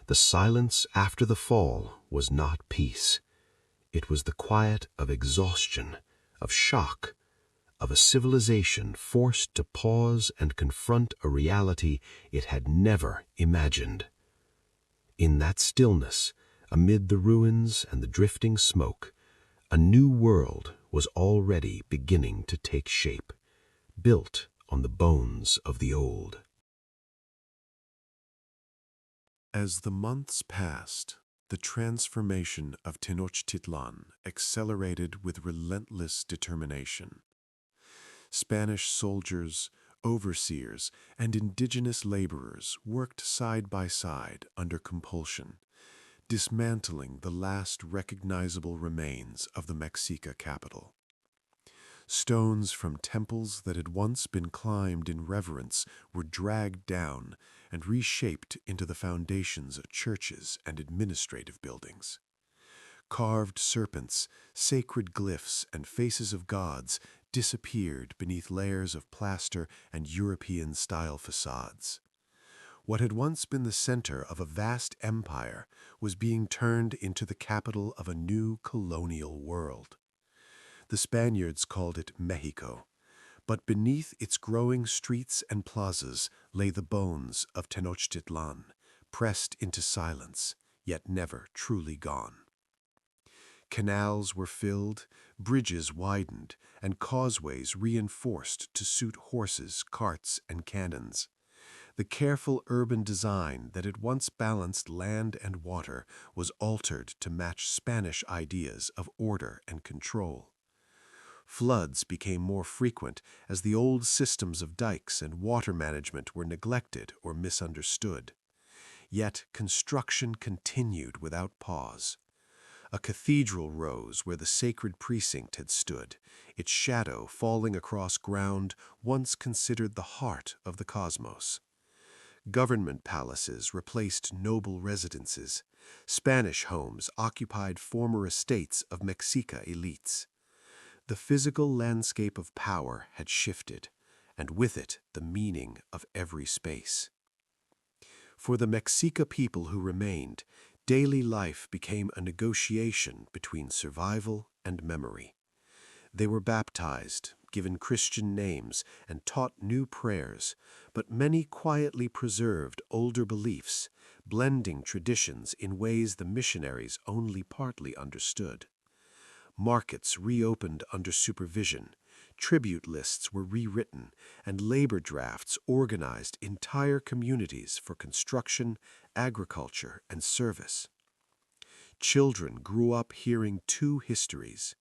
The silence after the fall was not peace. It was the quiet of exhaustion, of shock, of a civilization forced to pause and confront a reality it had never imagined. In that stillness, amid the ruins and the drifting smoke, a new world was already beginning to take shape, built on the bones of the old. As the months passed, the transformation of Tenochtitlan accelerated with relentless determination. Spanish soldiers, overseers, and indigenous laborers worked side by side under compulsion, dismantling the last recognizable remains of the Mexica capital. Stones from temples that had once been climbed in reverence were dragged down and reshaped into the foundations of churches and administrative buildings. Carved serpents, sacred glyphs, and faces of gods disappeared beneath layers of plaster and European-style facades. What had once been the center of a vast empire was being turned into the capital of a new colonial world. The Spaniards called it Mexico, but beneath its growing streets and plazas lay the bones of Tenochtitlan, pressed into silence, yet never truly gone. Canals were filled, bridges widened, and causeways reinforced to suit horses, carts, and cannons. The careful urban design that had once balanced land and water was altered to match Spanish ideas of order and control. Floods became more frequent as the old systems of dikes and water management were neglected or misunderstood. Yet construction continued without pause. A cathedral rose where the sacred precinct had stood, its shadow falling across ground once considered the heart of the cosmos. Government palaces replaced noble residences. Spanish homes occupied former estates of Mexica elites. The physical landscape of power had shifted, and with it the meaning of every space. For the Mexica people who remained, daily life became a negotiation between survival and memory. They were baptized, given Christian names, and taught new prayers, but many quietly preserved older beliefs, blending traditions in ways the missionaries only partly understood. Markets reopened under supervision, tribute lists were rewritten, and labor drafts organized entire communities for construction, agriculture, and service. Children grew up hearing two histories.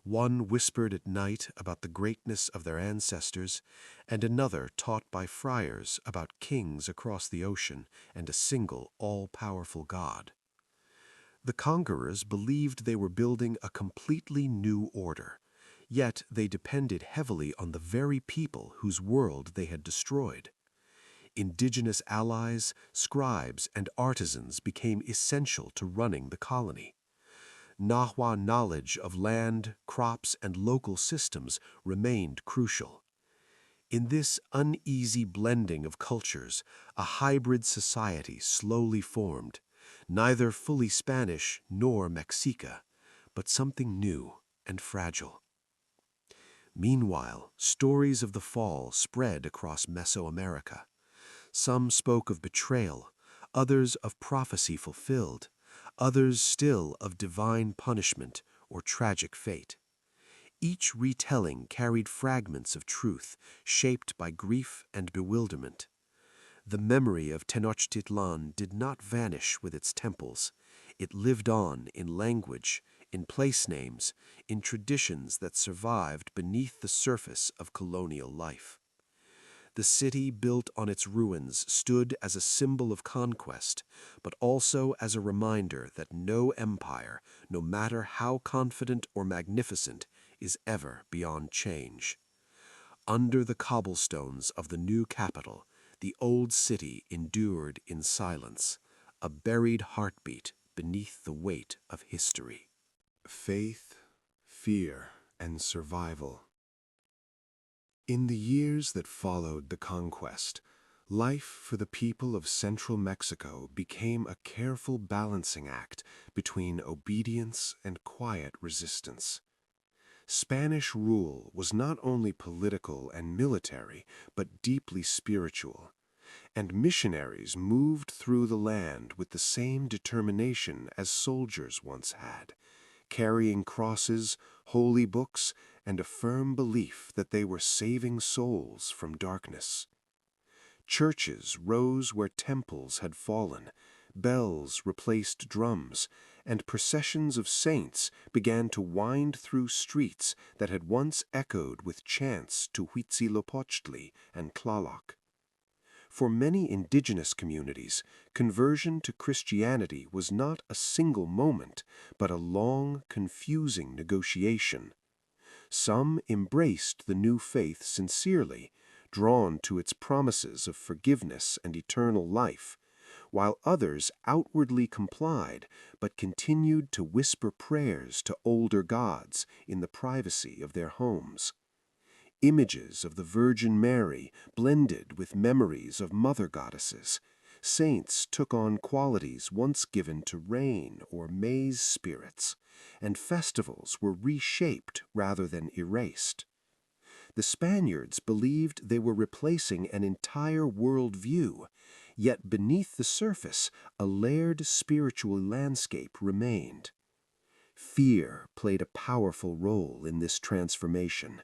One whispered at night about the greatness of their ancestors, and another taught by friars about kings across the ocean and a single all-powerful God. The conquerors believed they were building a completely new order, yet they depended heavily on the very people whose world they had destroyed. Indigenous allies, scribes, and artisans became essential to running the colony. Nahua knowledge of land, crops, and local systems remained crucial. In this uneasy blending of cultures, a hybrid society slowly formed. neither fully Spanish nor Mexica, but something new and fragile. Meanwhile, stories of the fall spread across Mesoamerica. Some spoke of betrayal, others of prophecy fulfilled, others still of divine punishment or tragic fate. Each retelling carried fragments of truth shaped by grief and bewilderment. The memory of Tenochtitlan did not vanish with its temples. It lived on in language, in place names, in traditions that survived beneath the surface of colonial life. The city built on its ruins stood as a symbol of conquest, but also as a reminder that no empire, no matter how confident or magnificent, is ever beyond change. Under the cobblestones of the new capital, the old city endured in silence, a buried heartbeat beneath the weight of history. Faith, fear, and survival. In the years that followed the conquest, life for the people of central Mexico became a careful balancing act between obedience and quiet resistance. Spanish rule was not only political and military, but deeply spiritual, and missionaries moved through the land with the same determination as soldiers once had, carrying crosses, holy books, and a firm belief that they were saving souls from darkness. Churches rose where temples had fallen, bells replaced drums, and processions of saints began to wind through streets that had once echoed with chants to Huitzilopochtli and Tlaloc. For many indigenous communities, conversion to Christianity was not a single moment, but a long, confusing negotiation. Some embraced the new faith sincerely, drawn to its promises of forgiveness and eternal life, while others outwardly complied but continued to whisper prayers to older gods in the privacy of their homes. Images of the Virgin Mary blended with memories of mother goddesses. Saints took on qualities once given to rain or maize spirits, and festivals were reshaped rather than erased. The Spaniards believed they were replacing an entire worldview, yet beneath the surface, a layered spiritual landscape remained. Fear played a powerful role in this transformation.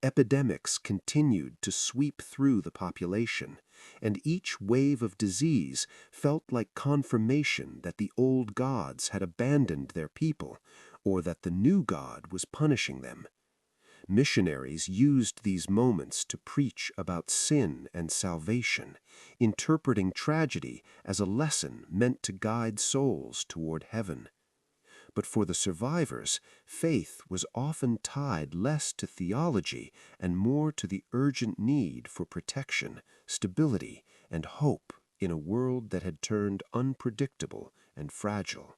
Epidemics continued to sweep through the population, and each wave of disease felt like confirmation that the old gods had abandoned their people, or that the new God was punishing them. Missionaries used these moments to preach about sin and salvation, interpreting tragedy as a lesson meant to guide souls toward heaven. But for the survivors, faith was often tied less to theology and more to the urgent need for protection, stability, and hope in a world that had turned unpredictable and fragile.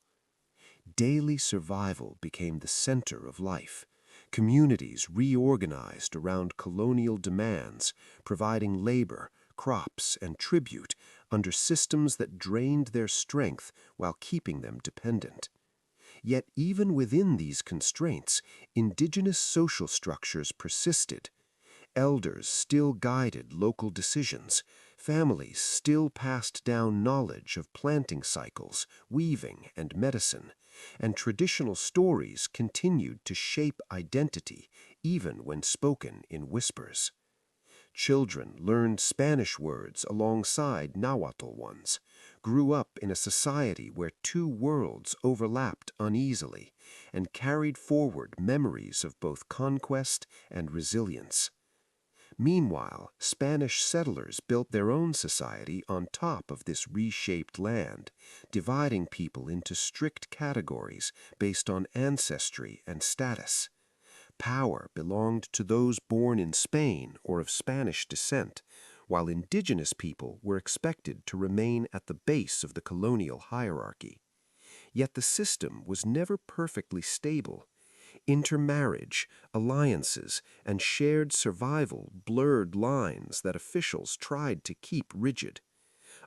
Daily survival became the center of life. Communities reorganized around colonial demands, providing labor, crops, and tribute under systems that drained their strength while keeping them dependent. Yet even within these constraints, indigenous social structures persisted. Elders still guided local decisions. Families still passed down knowledge of planting cycles, weaving, and medicine. And traditional stories continued to shape identity, even when spoken in whispers. Children learned Spanish words alongside Nahuatl ones, grew up in a society where two worlds overlapped uneasily, and carried forward memories of both conquest and resilience. Meanwhile, Spanish settlers built their own society on top of this reshaped land, dividing people into strict categories based on ancestry and status. Power belonged to those born in Spain or of Spanish descent, while indigenous people were expected to remain at the base of the colonial hierarchy. Yet the system was never perfectly stable. Intermarriage, alliances, and shared survival blurred lines that officials tried to keep rigid.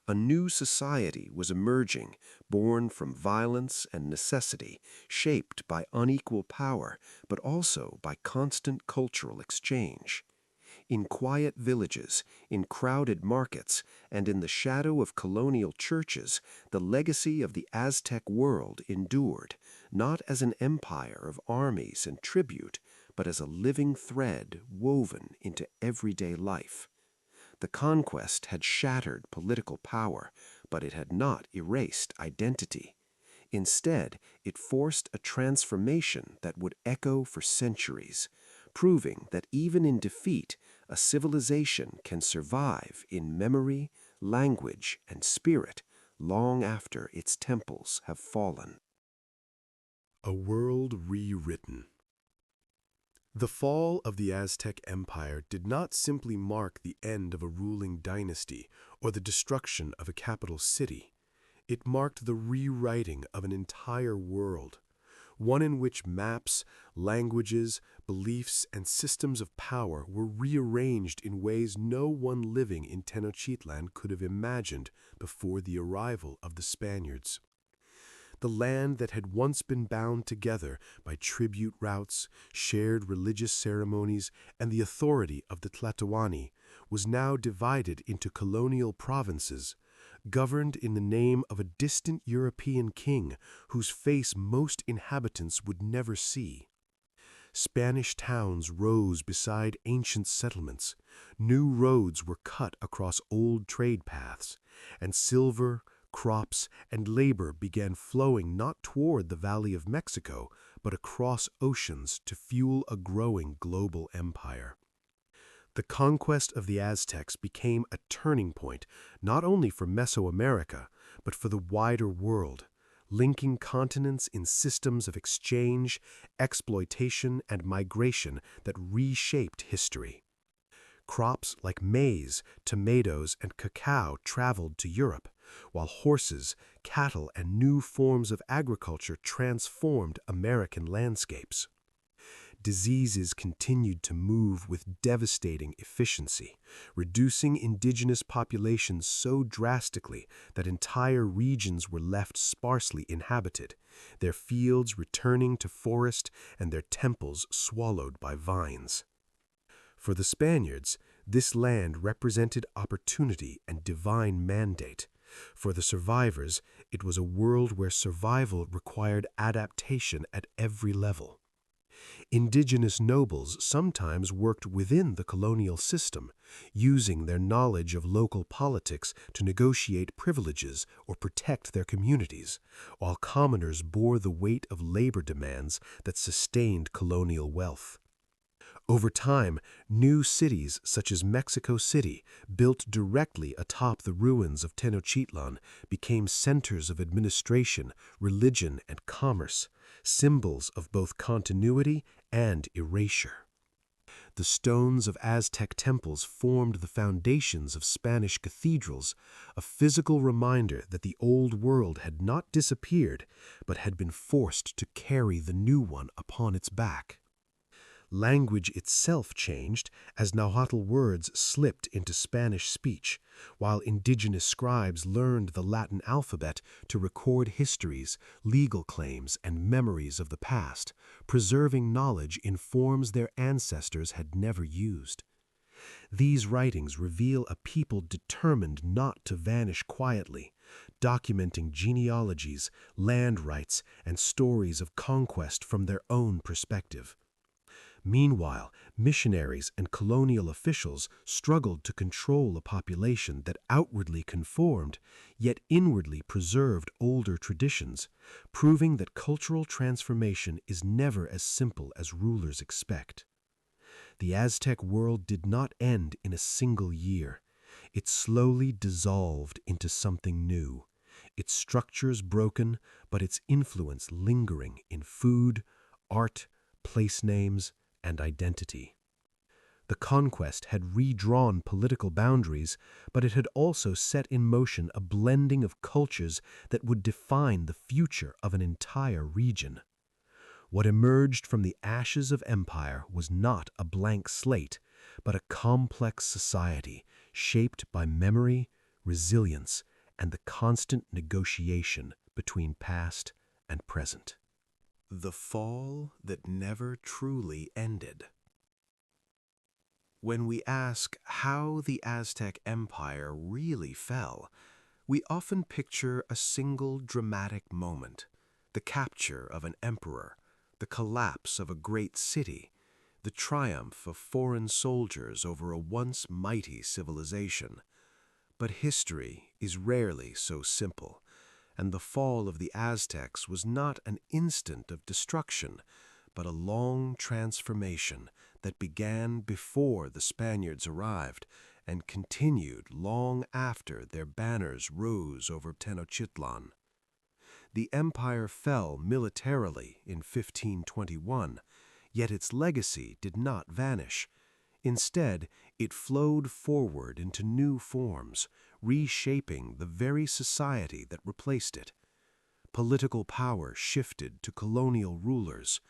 A new society was emerging, born from violence and necessity, shaped by unequal power, but also by constant cultural exchange. In quiet villages, in crowded markets, and in the shadow of colonial churches, the legacy of the Aztec world endured, not as an empire of armies and tribute, but as a living thread woven into everyday life. The conquest had shattered political power, but it had not erased identity. Instead, it forced a transformation that would echo for centuries, proving that even in defeat, a civilization can survive in memory, language, and spirit long after its temples have fallen. A world rewritten. The fall of the Aztec Empire did not simply mark the end of a ruling dynasty or the destruction of a capital city. It marked the rewriting of an entire world, one in which maps, languages, beliefs, and systems of power were rearranged in ways no one living in Tenochtitlan could have imagined before the arrival of the Spaniards. The land that had once been bound together by tribute routes, shared religious ceremonies, and the authority of the Tlatoani was now divided into colonial provinces, governed in the name of a distant European king whose face most inhabitants would never see. Spanish towns rose beside ancient settlements, new roads were cut across old trade paths, and silver, crops, and labor began flowing not toward the Valley of Mexico, but across oceans to fuel a growing global empire. The conquest of the Aztecs became a turning point not only for Mesoamerica, but for the wider world, linking continents in systems of exchange, exploitation, and migration that reshaped history. Crops like maize, tomatoes, and cacao traveled to Europe, while horses, cattle, and new forms of agriculture transformed American landscapes. Diseases continued to move with devastating efficiency, reducing indigenous populations so drastically that entire regions were left sparsely inhabited, their fields returning to forest and their temples swallowed by vines. For the Spaniards, this land represented opportunity and divine mandate. For the survivors, it was a world where survival required adaptation at every level. Indigenous nobles sometimes worked within the colonial system, using their knowledge of local politics to negotiate privileges or protect their communities, while commoners bore the weight of labor demands that sustained colonial wealth. Over time, new cities such as Mexico City, built directly atop the ruins of Tenochtitlan, became centers of administration, religion, and commerce, symbols of both continuity and erasure. The stones of Aztec temples formed the foundations of Spanish cathedrals, a physical reminder that the old world had not disappeared, but had been forced to carry the new one upon its back. Language itself changed as Nahuatl words slipped into Spanish speech, while indigenous scribes learned the Latin alphabet to record histories, legal claims, and memories of the past, preserving knowledge in forms their ancestors had never used. These writings reveal a people determined not to vanish quietly, documenting genealogies, land rights, and stories of conquest from their own perspective. Meanwhile, missionaries and colonial officials struggled to control a population that outwardly conformed, yet inwardly preserved older traditions, proving that cultural transformation is never as simple as rulers expect. The Aztec world did not end in a single year. It slowly dissolved into something new, its structures broken, but its influence lingering in food, art, place names, and identity. The conquest had redrawn political boundaries, but it had also set in motion a blending of cultures that would define the future of an entire region. What emerged from the ashes of empire was not a blank slate, but a complex society shaped by memory, resilience, and the constant negotiation between past and present. The fall that never truly ended. When we ask how the Aztec Empire really fell, we often picture a single dramatic moment: the capture of an emperor, the collapse of a great city, the triumph of foreign soldiers over a once mighty civilization. But history is rarely so simple, and the fall of the Aztecs was not an instant of destruction, but a long transformation that began before the Spaniards arrived and continued long after their banners rose over Tenochtitlan. The empire fell militarily in 1521, yet its legacy did not vanish. Instead, it flowed forward into new forms, reshaping the very society that replaced it. Political power shifted to colonial rulers,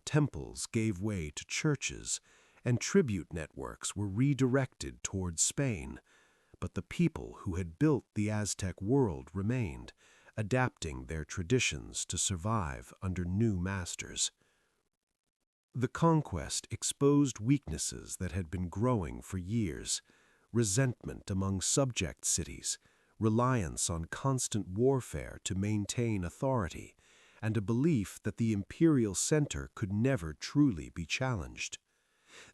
temples gave way to churches, and tribute networks were redirected towards Spain. But the people who had built the Aztec world remained, adapting their traditions to survive under new masters. The conquest exposed weaknesses that had been growing for years: resentment among subject cities, reliance on constant warfare to maintain authority, and a belief that the imperial center could never truly be challenged.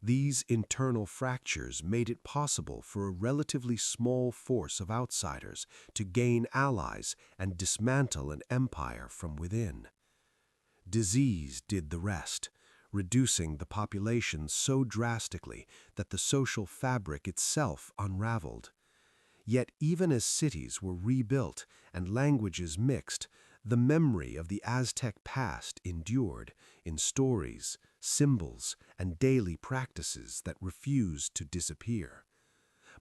These internal fractures made it possible for a relatively small force of outsiders to gain allies and dismantle an empire from within. Disease did the rest, reducing the population so drastically that the social fabric itself unraveled. Yet even as cities were rebuilt and languages mixed, the memory of the Aztec past endured in stories, symbols, and daily practices that refused to disappear.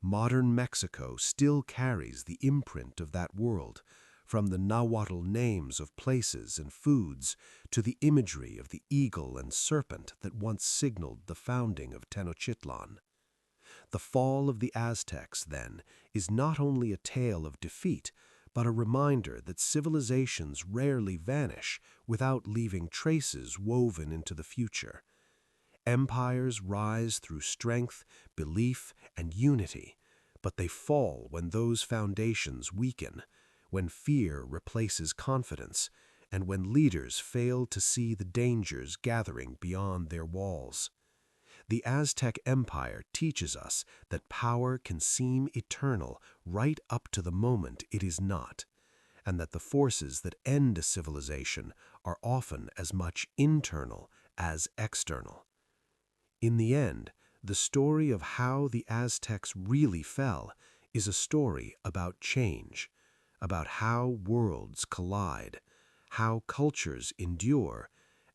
Modern Mexico still carries the imprint of that world, from the Nahuatl names of places and foods to the imagery of the eagle and serpent that once signaled the founding of Tenochtitlan. The fall of the Aztecs, then, is not only a tale of defeat, but a reminder that civilizations rarely vanish without leaving traces woven into the future. Empires rise through strength, belief, and unity, but they fall when those foundations weaken, when fear replaces confidence, and when leaders fail to see the dangers gathering beyond their walls. The Aztec Empire teaches us that power can seem eternal right up to the moment it is not, and that the forces that end a civilization are often as much internal as external. In the end, the story of how the Aztecs really fell is a story about change, about how worlds collide, how cultures endure,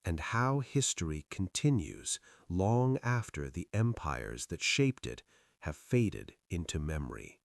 and how history continues long after the empires that shaped it have faded into memory.